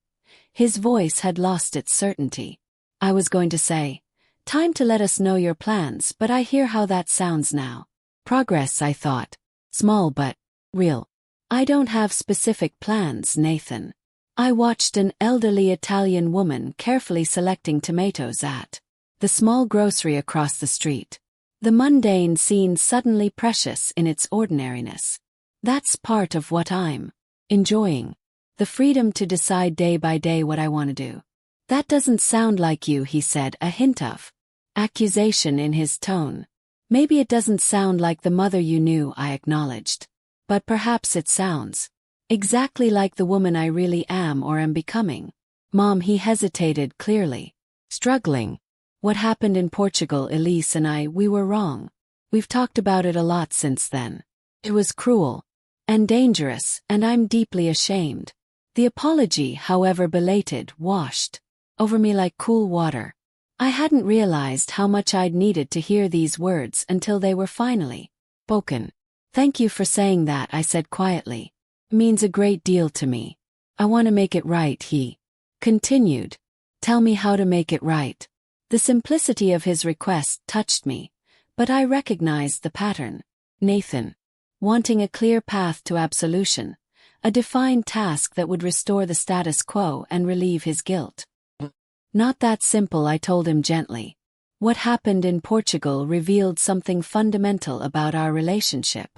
his voice had lost its certainty. I was going to say, time to let us know your plans, but I hear how that sounds now. Progress, I thought. Small but real. I don't have specific plans, Nathan. I watched an elderly Italian woman carefully selecting tomatoes at the small grocery across the street. The mundane scene suddenly precious in its ordinariness. That's part of what I'm enjoying. The freedom to decide day by day what I want to do. That doesn't sound like you, he said, a hint of accusation in his tone. Maybe it doesn't sound like the mother you knew, I acknowledged. But perhaps it sounds exactly like the woman I really am or am becoming. Mom, he hesitated, clearly struggling. What happened in Portugal, Elise and we were wrong. We've talked about it a lot since then. It was cruel and dangerous, and I'm deeply ashamed. The apology, however belated, washed over me like cool water. I hadn't realized how much I'd needed to hear these words until they were finally spoken. Thank you for saying that, I said quietly. It means a great deal to me. I want to make it right, he continued. Tell me how to make it right. The simplicity of his request touched me, but I recognized the pattern. Nathan, wanting a clear path to absolution, a defined task that would restore the status quo and relieve his guilt. Not that simple, I told him gently. What happened in Portugal revealed something fundamental about our relationship.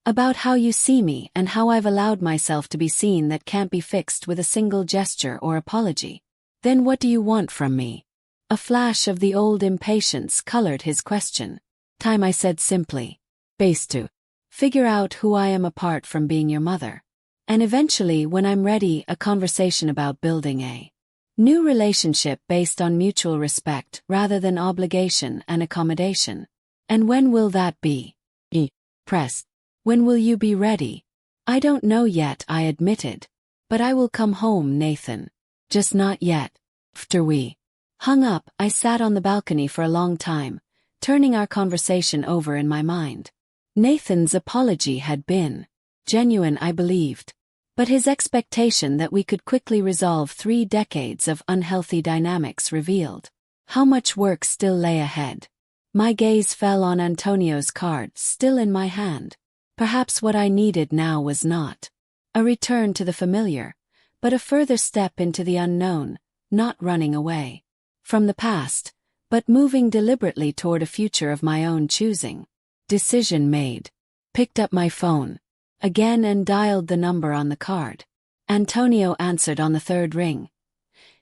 About how you see me and how I've allowed myself to be seen that can't be fixed with a single gesture or apology. Then what do you want from me? A flash of the old impatience colored his question. Time, I said simply. Base to figure out who I am apart from being your mother. And eventually, when I'm ready, a conversation about building a new relationship based on mutual respect rather than obligation and accommodation. And when will that be? He pressed. When will you be ready? I don't know yet, I admitted. But I will come home, Nathan. Just not yet. After we hung up, I sat on the balcony for a long time, turning our conversation over in my mind. Nathan's apology had been genuine, I believed. But his expectation that we could quickly resolve 3 decades of unhealthy dynamics revealed how much work still lay ahead. My gaze fell on Antonio's card, still in my hand. Perhaps what I needed now was not a return to the familiar, but a further step into the unknown, not running away from the past, but moving deliberately toward a future of my own choosing. Decision made. Picked up my phone again and dialed the number on the card. Antonio answered on the 3rd ring,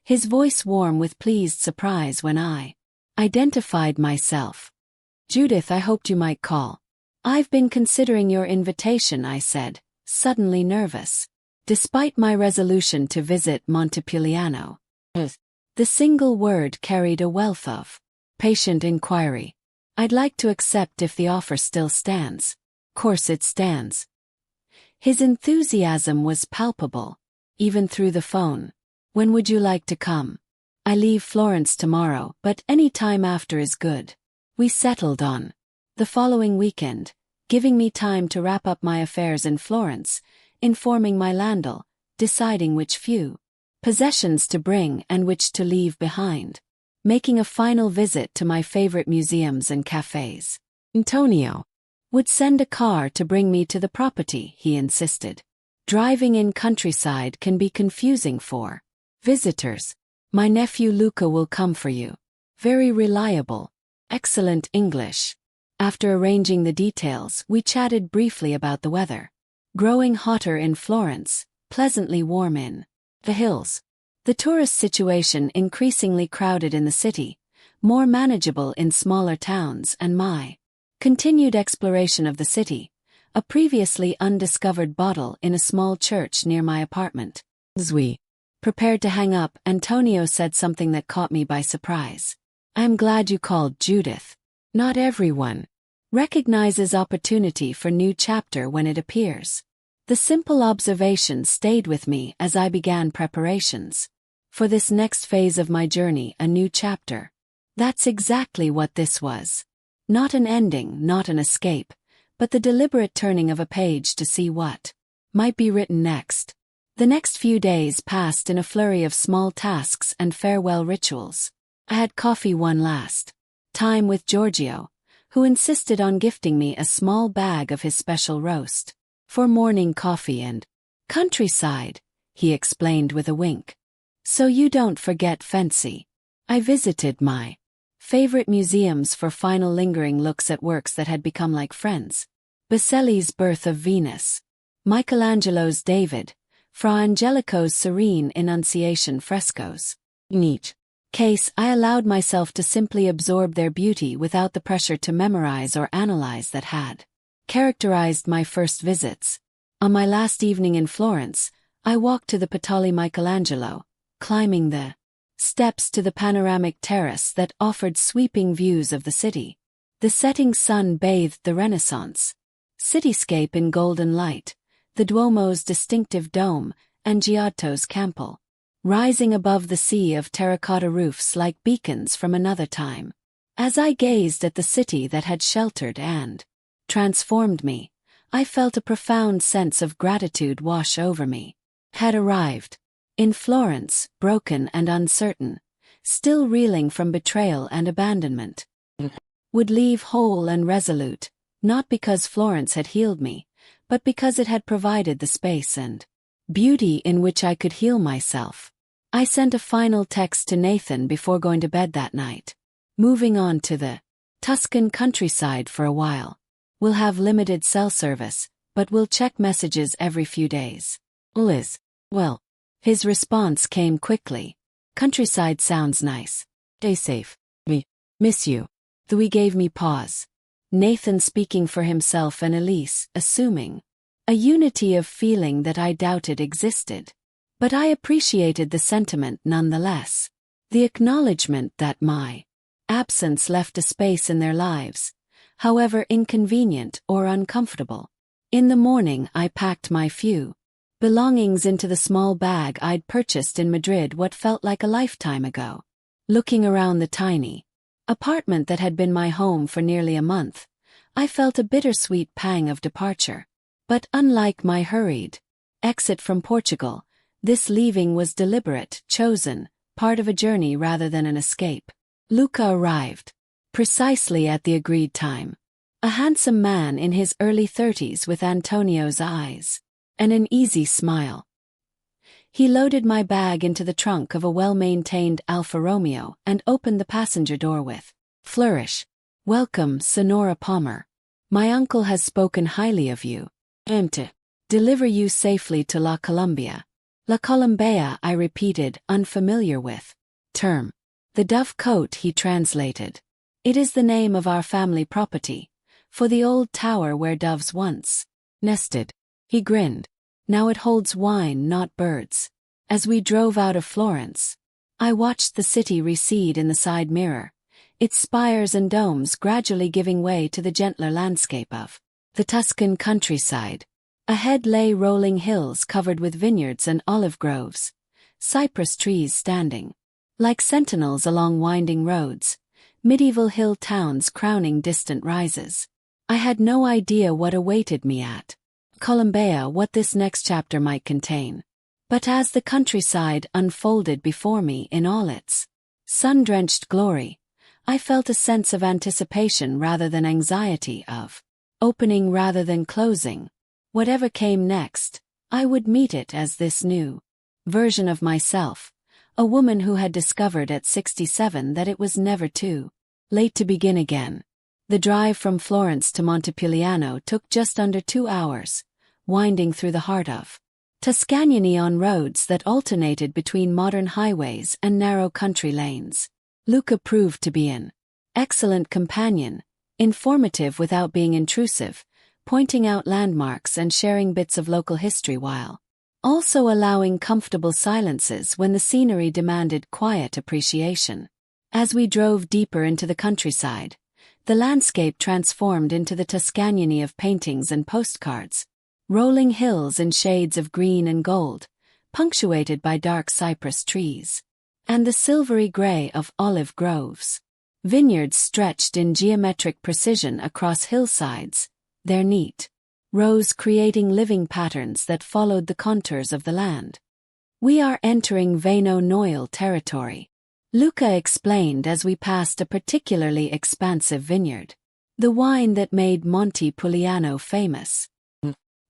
his voice warm with pleased surprise when I identified myself. "Judith, I hoped you might call. I've been considering your invitation," I said, suddenly nervous. Despite my resolution to visit Montepulciano, the single word carried a wealth of patient inquiry. "I'd like to accept if the offer still stands." "Course it stands." His enthusiasm was palpable, even through the phone. "When would you like to come?" "I leave Florence tomorrow, but any time after is good." We settled on the following weekend, giving me time to wrap up my affairs in Florence, informing my landlord, deciding which few possessions to bring and which to leave behind, making a final visit to my favorite museums and cafes. Antonio would send a car to bring me to the property, he insisted. Driving in countryside can be confusing for visitors. "My nephew Luca will come for you. Very reliable. Excellent English." After arranging the details, we chatted briefly about the weather. Growing hotter in Florence, pleasantly warm in the hills. The tourist situation increasingly crowded in the city, more manageable in smaller towns, and my continued exploration of the city, a previously undiscovered bottle in a small church near my apartment. As we prepared to hang up, Antonio said something that caught me by surprise. "I'm glad you called, Judith. Not everyone recognizes opportunity for new chapter when it appears." The simple observation stayed with me as I began preparations for this next phase of my journey, a new chapter. That's exactly what this was. Not an ending, not an escape, but the deliberate turning of a page to see what might be written next. The next few days passed in a flurry of small tasks and farewell rituals. I had coffee one last time with Giorgio, who insisted on gifting me a small bag of his special roast for morning coffee and countryside, he explained with a wink. "So you don't forget Fancy." I visited my favorite museums for final lingering looks at works that had become like friends. Botticelli's Birth of Venus, Michelangelo's David, Fra Angelico's serene Annunciation frescoes. In each case, I allowed myself to simply absorb their beauty without the pressure to memorize or analyze that had characterized my first visits. On my last evening in Florence, I walked to the Piazzale Michelangelo, climbing the steps to the panoramic terrace that offered sweeping views of the city. The setting sun bathed the Renaissance cityscape in golden light, the Duomo's distinctive dome, and Giotto's Campo, rising above the sea of terracotta roofs like beacons from another time. As I gazed at the city that had sheltered and transformed me, I felt a profound sense of gratitude wash over me. Had arrived in Florence, broken and uncertain, still reeling from betrayal and abandonment. Would leave whole and resolute, not because Florence had healed me, but because it had provided the space and beauty in which I could heal myself. I sent a final text to Nathan before going to bed that night. "Moving on to the Tuscan countryside for a while. We'll have limited cell service, but we'll check messages every few days. Liz." "Well." His response came quickly. "Countryside sounds nice. Stay safe. Miss you." Louis gave me pause. Nathan speaking for himself and Elise assuming a unity of feeling that I doubted existed. But I appreciated the sentiment nonetheless. The acknowledgement that my absence left a space in their lives, however inconvenient or uncomfortable. In the morning I packed my few belongings into the small bag I'd purchased in Madrid what felt like a lifetime ago. Looking around the tiny apartment that had been my home for nearly a month, I felt a bittersweet pang of departure. But unlike my hurried exit from Portugal. This leaving was deliberate, chosen, part of a journey rather than an escape. Luca arrived precisely at the agreed time. A handsome man in his early 30s with Antonio's eyes and an easy smile. He loaded my bag into the trunk of a well-maintained Alfa Romeo and opened the passenger door with flourish. Welcome, Sonora Palmer. My uncle has spoken highly of you. To deliver you safely to La Colombia. La Colombia, I repeated, unfamiliar with term. The dove cote, he translated. It is the name of our family property, for the old tower where doves once nested. He grinned. Now it holds wine, not birds. As we drove out of Florence, I watched the city recede in the side mirror, its spires and domes gradually giving way to the gentler landscape of the Tuscan countryside. Ahead lay rolling hills covered with vineyards and olive groves, cypress trees standing like sentinels along winding roads, medieval hill towns crowning distant rises. I had no idea what awaited me at Colombia, what this next chapter might contain. But as the countryside unfolded before me in all its sun-drenched glory, I felt a sense of anticipation rather than anxiety, of opening rather than closing. Whatever came next, I would meet it as this new version of myself, a woman who had discovered at 67 that it was never too late to begin again. The drive from Florence to Montepulciano took just under 2 hours, winding through the heart of Tuscany on roads that alternated between modern highways and narrow country lanes. Luca proved to be an excellent companion, informative without being intrusive, pointing out landmarks and sharing bits of local history while also allowing comfortable silences when the scenery demanded quiet appreciation. As we drove deeper into the countryside, the landscape transformed into the Tuscany of paintings and postcards, rolling hills in shades of green and gold, punctuated by dark cypress trees, and the silvery gray of olive groves. Vineyards stretched in geometric precision across hillsides, their neat rows creating living patterns that followed the contours of the land. We are entering Vino Noil territory, Luca explained as we passed a particularly expansive vineyard, the wine that made Montepulciano famous.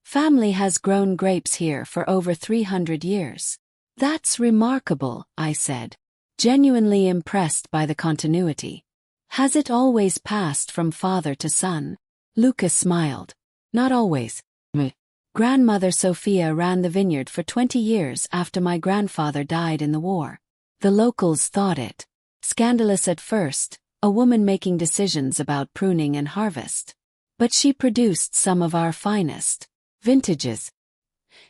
Family has grown grapes here for over 300 years. That's remarkable, I said, genuinely impressed by the continuity. Has it always passed from father to son? Luca smiled. Not always. Grandmother Sophia ran the vineyard for 20 years after my grandfather died in the war. The locals thought it scandalous at first, a woman making decisions about pruning and harvest. But she produced some of our finest vintages.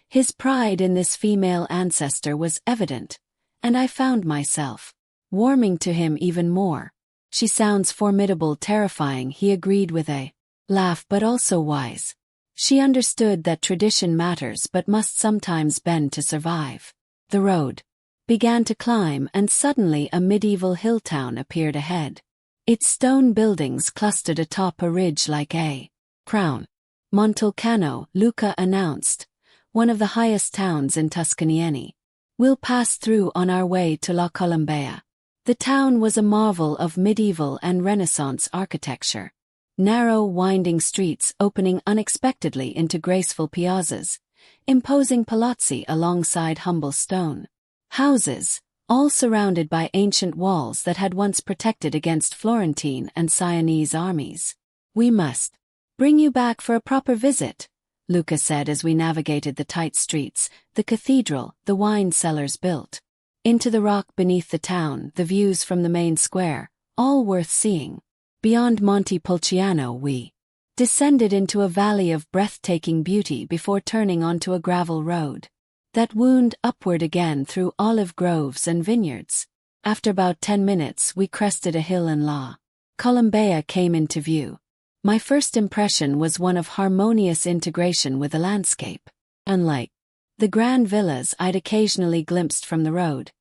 His pride in this female ancestor was evident, and I found myself warming to him even more. She sounds formidable, terrifying, he agreed with a laugh, but also wise. She understood that tradition matters but must sometimes bend to survive. The road began to climb, and suddenly a medieval hill town appeared ahead. Its stone buildings clustered atop a ridge like a crown. Montepulciano, Luca announced, one of the highest towns in Tuscany. We'll pass through on our way to La Colombia. The town was a marvel of medieval and Renaissance architecture. Narrow, winding streets opening unexpectedly into graceful piazzas, imposing palazzi alongside humble stone houses, all surrounded by ancient walls that had once protected against Florentine and Sienese armies. We must bring you back for a proper visit, Luca said as we navigated the tight streets, the cathedral, the wine cellars built into the rock beneath the town, the views from the main square, all worth seeing. Beyond Montepulciano we descended into a valley of breathtaking beauty before turning onto a gravel road that wound upward again through olive groves and vineyards. After about 10 minutes we crested a hill and La Colombia came into view. My first impression was one of harmonious integration with the landscape. Unlike the grand villas I'd occasionally glimpsed from the road,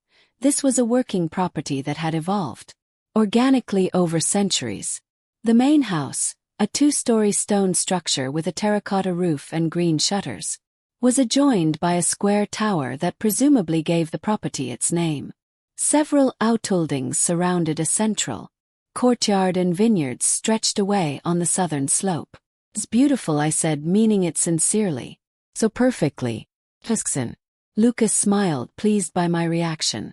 this was a working property that had evolved organically over centuries. The main house, a 2-story stone structure with a terracotta roof and green shutters, was adjoined by a square tower that presumably gave the property its name. Several outbuildings surrounded a central courtyard and vineyards stretched away on the southern slope. "It's beautiful," I said, meaning it sincerely. "So perfectly." Tuskson. Lucas smiled, pleased by my reaction.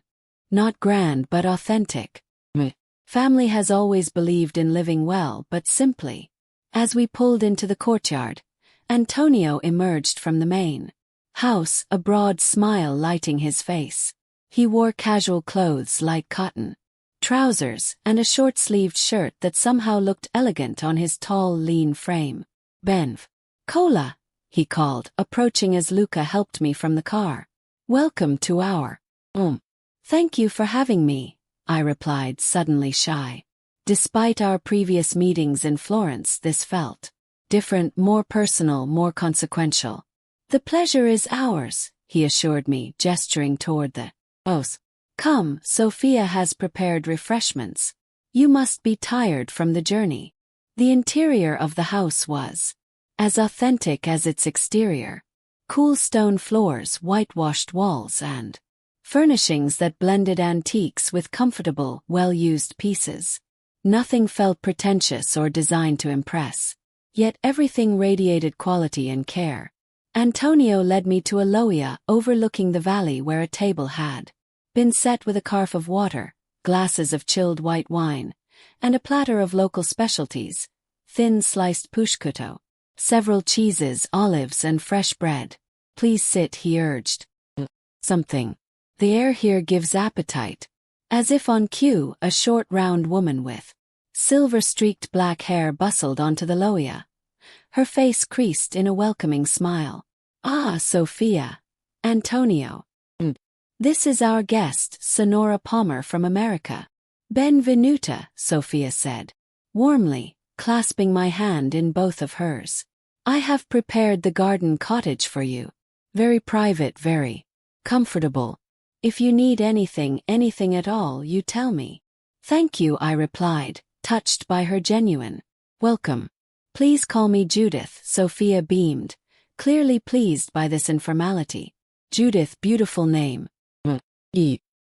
"Not grand but authentic. Family has always believed in living well but simply." As we pulled into the courtyard, Antonio emerged from the main house, a broad smile lighting his face. He wore casual clothes, light cotton trousers, and a short-sleeved shirt that somehow looked elegant on his tall, lean frame. "Benv. Cola," he called, approaching as Luca helped me from the car. "Welcome to our home." "Thank you for having me," I replied, suddenly shy. Despite our previous meetings in Florence, this felt different, more personal, more consequential. "The pleasure is ours," he assured me, gesturing toward the house. "Come, Sophia has prepared refreshments. You must be tired from the journey." The interior of the house was as authentic as its exterior. Cool stone floors, whitewashed walls, and furnishings that blended antiques with comfortable, well-used pieces. Nothing felt pretentious or designed to impress. Yet everything radiated quality and care. Antonio led me to a loia overlooking the valley where a table had been set with a carafe of water, glasses of chilled white wine, and a platter of local specialties, thin sliced prosciutto, several cheeses, olives, and fresh bread. "Please sit," he urged. "Something. The air here gives appetite." As if on cue, a short round woman with silver-streaked black hair bustled onto the loia. Her face creased in a welcoming smile. "Ah, Sophia. Antonio. This is our guest, Sonora Palmer from America." "Benvenuta," Sophia said, warmly, clasping my hand in both of hers. "I have prepared the garden cottage for you. Very private, very comfortable. If you need anything at all, you tell me." "Thank you," I replied, touched by her genuine welcome. "Please call me Judith," Sophia beamed, clearly pleased by this informality. "Judith, beautiful name.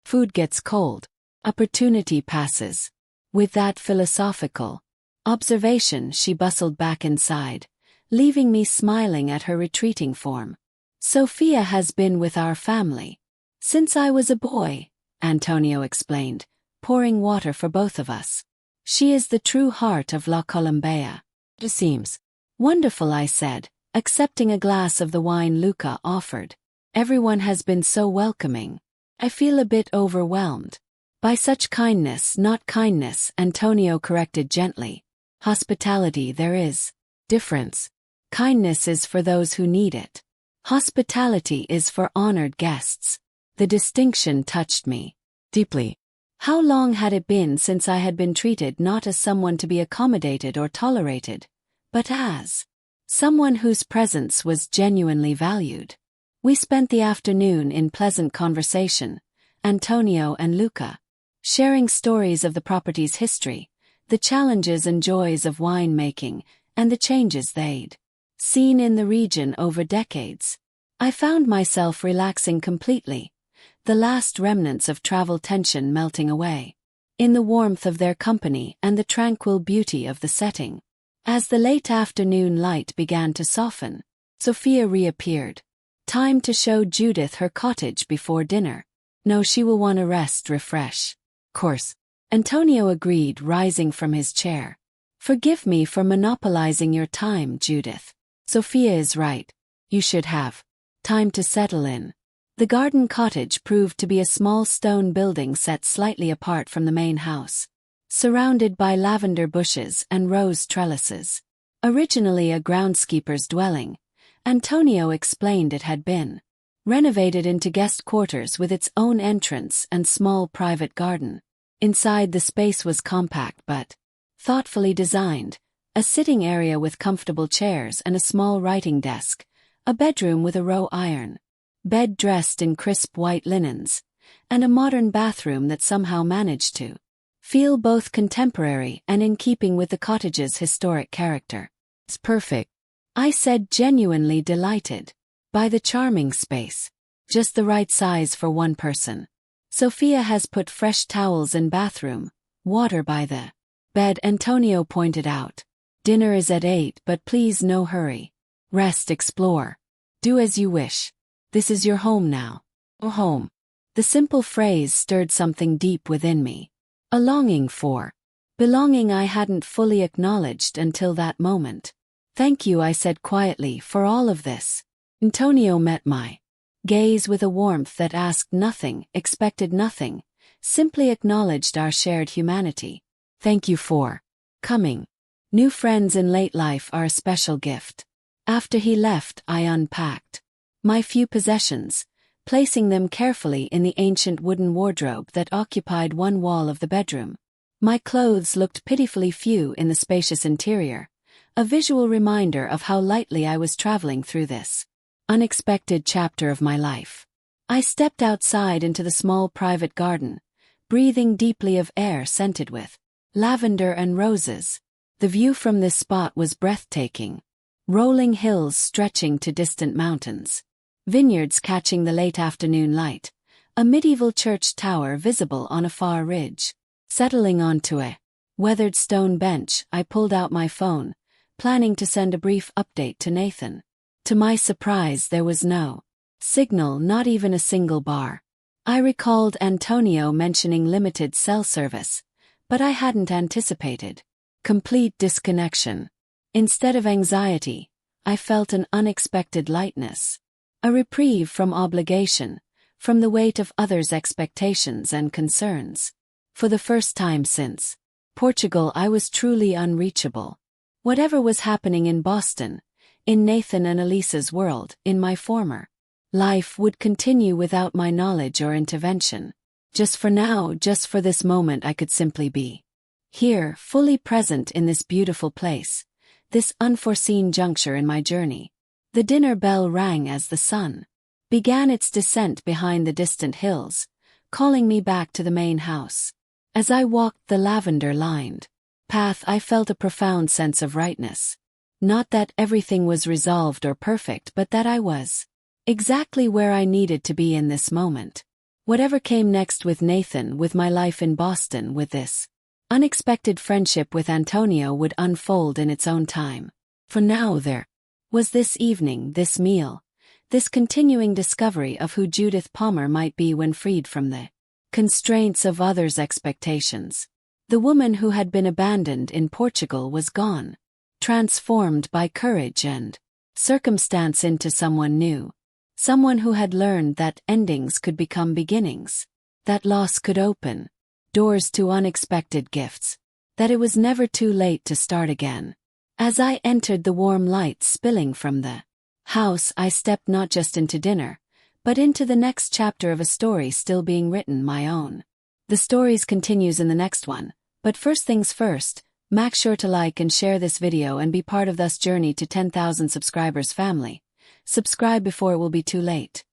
Food gets cold. Opportunity passes." With that philosophical observation, she bustled back inside, leaving me smiling at her retreating form. "Sophia has been with our family since I was a boy," Antonio explained, pouring water for both of us. "She is the true heart of La Columbia." "It seems wonderful," I said, accepting a glass of the wine Luca offered. "Everyone has been so welcoming. I feel a bit overwhelmed by such kindness." "Not kindness," Antonio corrected gently. "Hospitality. There is difference. Kindness is for those who need it. Hospitality is for honored guests." The distinction touched me deeply. How long had it been since I had been treated not as someone to be accommodated or tolerated, but as someone whose presence was genuinely valued? We spent the afternoon in pleasant conversation, Antonio and Luca, sharing stories of the property's history, the challenges and joys of winemaking, and the changes they'd seen in the region over decades. I found myself relaxing completely, the last remnants of travel tension melting away, in the warmth of their company and the tranquil beauty of the setting. As the late afternoon light began to soften, Sophia reappeared. "Time to show Judith her cottage before dinner. No, she will want to rest, refresh." "Course," Antonio agreed, rising from his chair. "Forgive me for monopolizing your time, Judith. Sophia is right. You should have time to settle in." The garden cottage proved to be a small stone building set slightly apart from the main house, surrounded by lavender bushes and rose trellises. Originally a groundskeeper's dwelling, Antonio explained it had been renovated into guest quarters with its own entrance and small private garden. Inside, the space was compact but thoughtfully designed, a sitting area with comfortable chairs and a small writing desk, a bedroom with a row iron bed dressed in crisp white linens, and a modern bathroom that somehow managed to feel both contemporary and in keeping with the cottage's historic character. "It's perfect," I said, genuinely delighted. By the charming space. Just the right size for one person. Sophia has put fresh towels in bathroom, water by the bed, Antonio pointed out. Dinner is at 8, but please no hurry. Rest, explore. Do as you wish. This is your home now. Or home. The simple phrase stirred something deep within me. A longing for belonging I hadn't fully acknowledged until that moment. Thank you, I said quietly, for all of this. Antonio met my gaze with a warmth that asked nothing, expected nothing, simply acknowledged our shared humanity. Thank you for coming. New friends in late life are a special gift. After he left, I unpacked my few possessions, placing them carefully in the ancient wooden wardrobe that occupied one wall of the bedroom. My clothes looked pitifully few in the spacious interior, a visual reminder of how lightly I was traveling through this unexpected chapter of my life. I stepped outside into the small private garden, breathing deeply of air scented with lavender and roses. The view from this spot was breathtaking. Rolling hills stretching to distant mountains. Vineyards catching the late afternoon light. A medieval church tower visible on a far ridge. Settling onto a weathered stone bench, I pulled out my phone, planning to send a brief update to Nathan. To my surprise, there was no signal, not even a single bar. I recalled Antonio mentioning limited cell service, but I hadn't anticipated complete disconnection. Instead of anxiety, I felt an unexpected lightness. A reprieve from obligation, from the weight of others' expectations and concerns. For the first time since Portugal, I was truly unreachable. Whatever was happening in Boston, in Nathan and Elisa's world, in my former life, would continue without my knowledge or intervention. Just for now, just for this moment, I could simply be here, fully present in this beautiful place, this unforeseen juncture in my journey. The dinner bell rang as the sun began its descent behind the distant hills, calling me back to the main house. As I walked the lavender-lined path, I felt a profound sense of rightness. Not that everything was resolved or perfect, but that I was exactly where I needed to be in this moment. Whatever came next with Nathan, with my life in Boston, with this unexpected friendship with Antonio, would unfold in its own time. For now there was this evening, this meal, this continuing discovery of who Judith Palmer might be when freed from the constraints of others' expectations. The woman who had been abandoned in Portugal was gone, transformed by courage and circumstance into someone new. Someone who had learned that endings could become beginnings, that loss could open doors to unexpected gifts, that it was never too late to start again. As I entered the warm light spilling from the house, I stepped not just into dinner, but into the next chapter of a story still being written, my own. The stories continues in the next one, but first things first, make sure to like and share this video and be part of this journey to 10,000 subscribers family. Subscribe before it will be too late.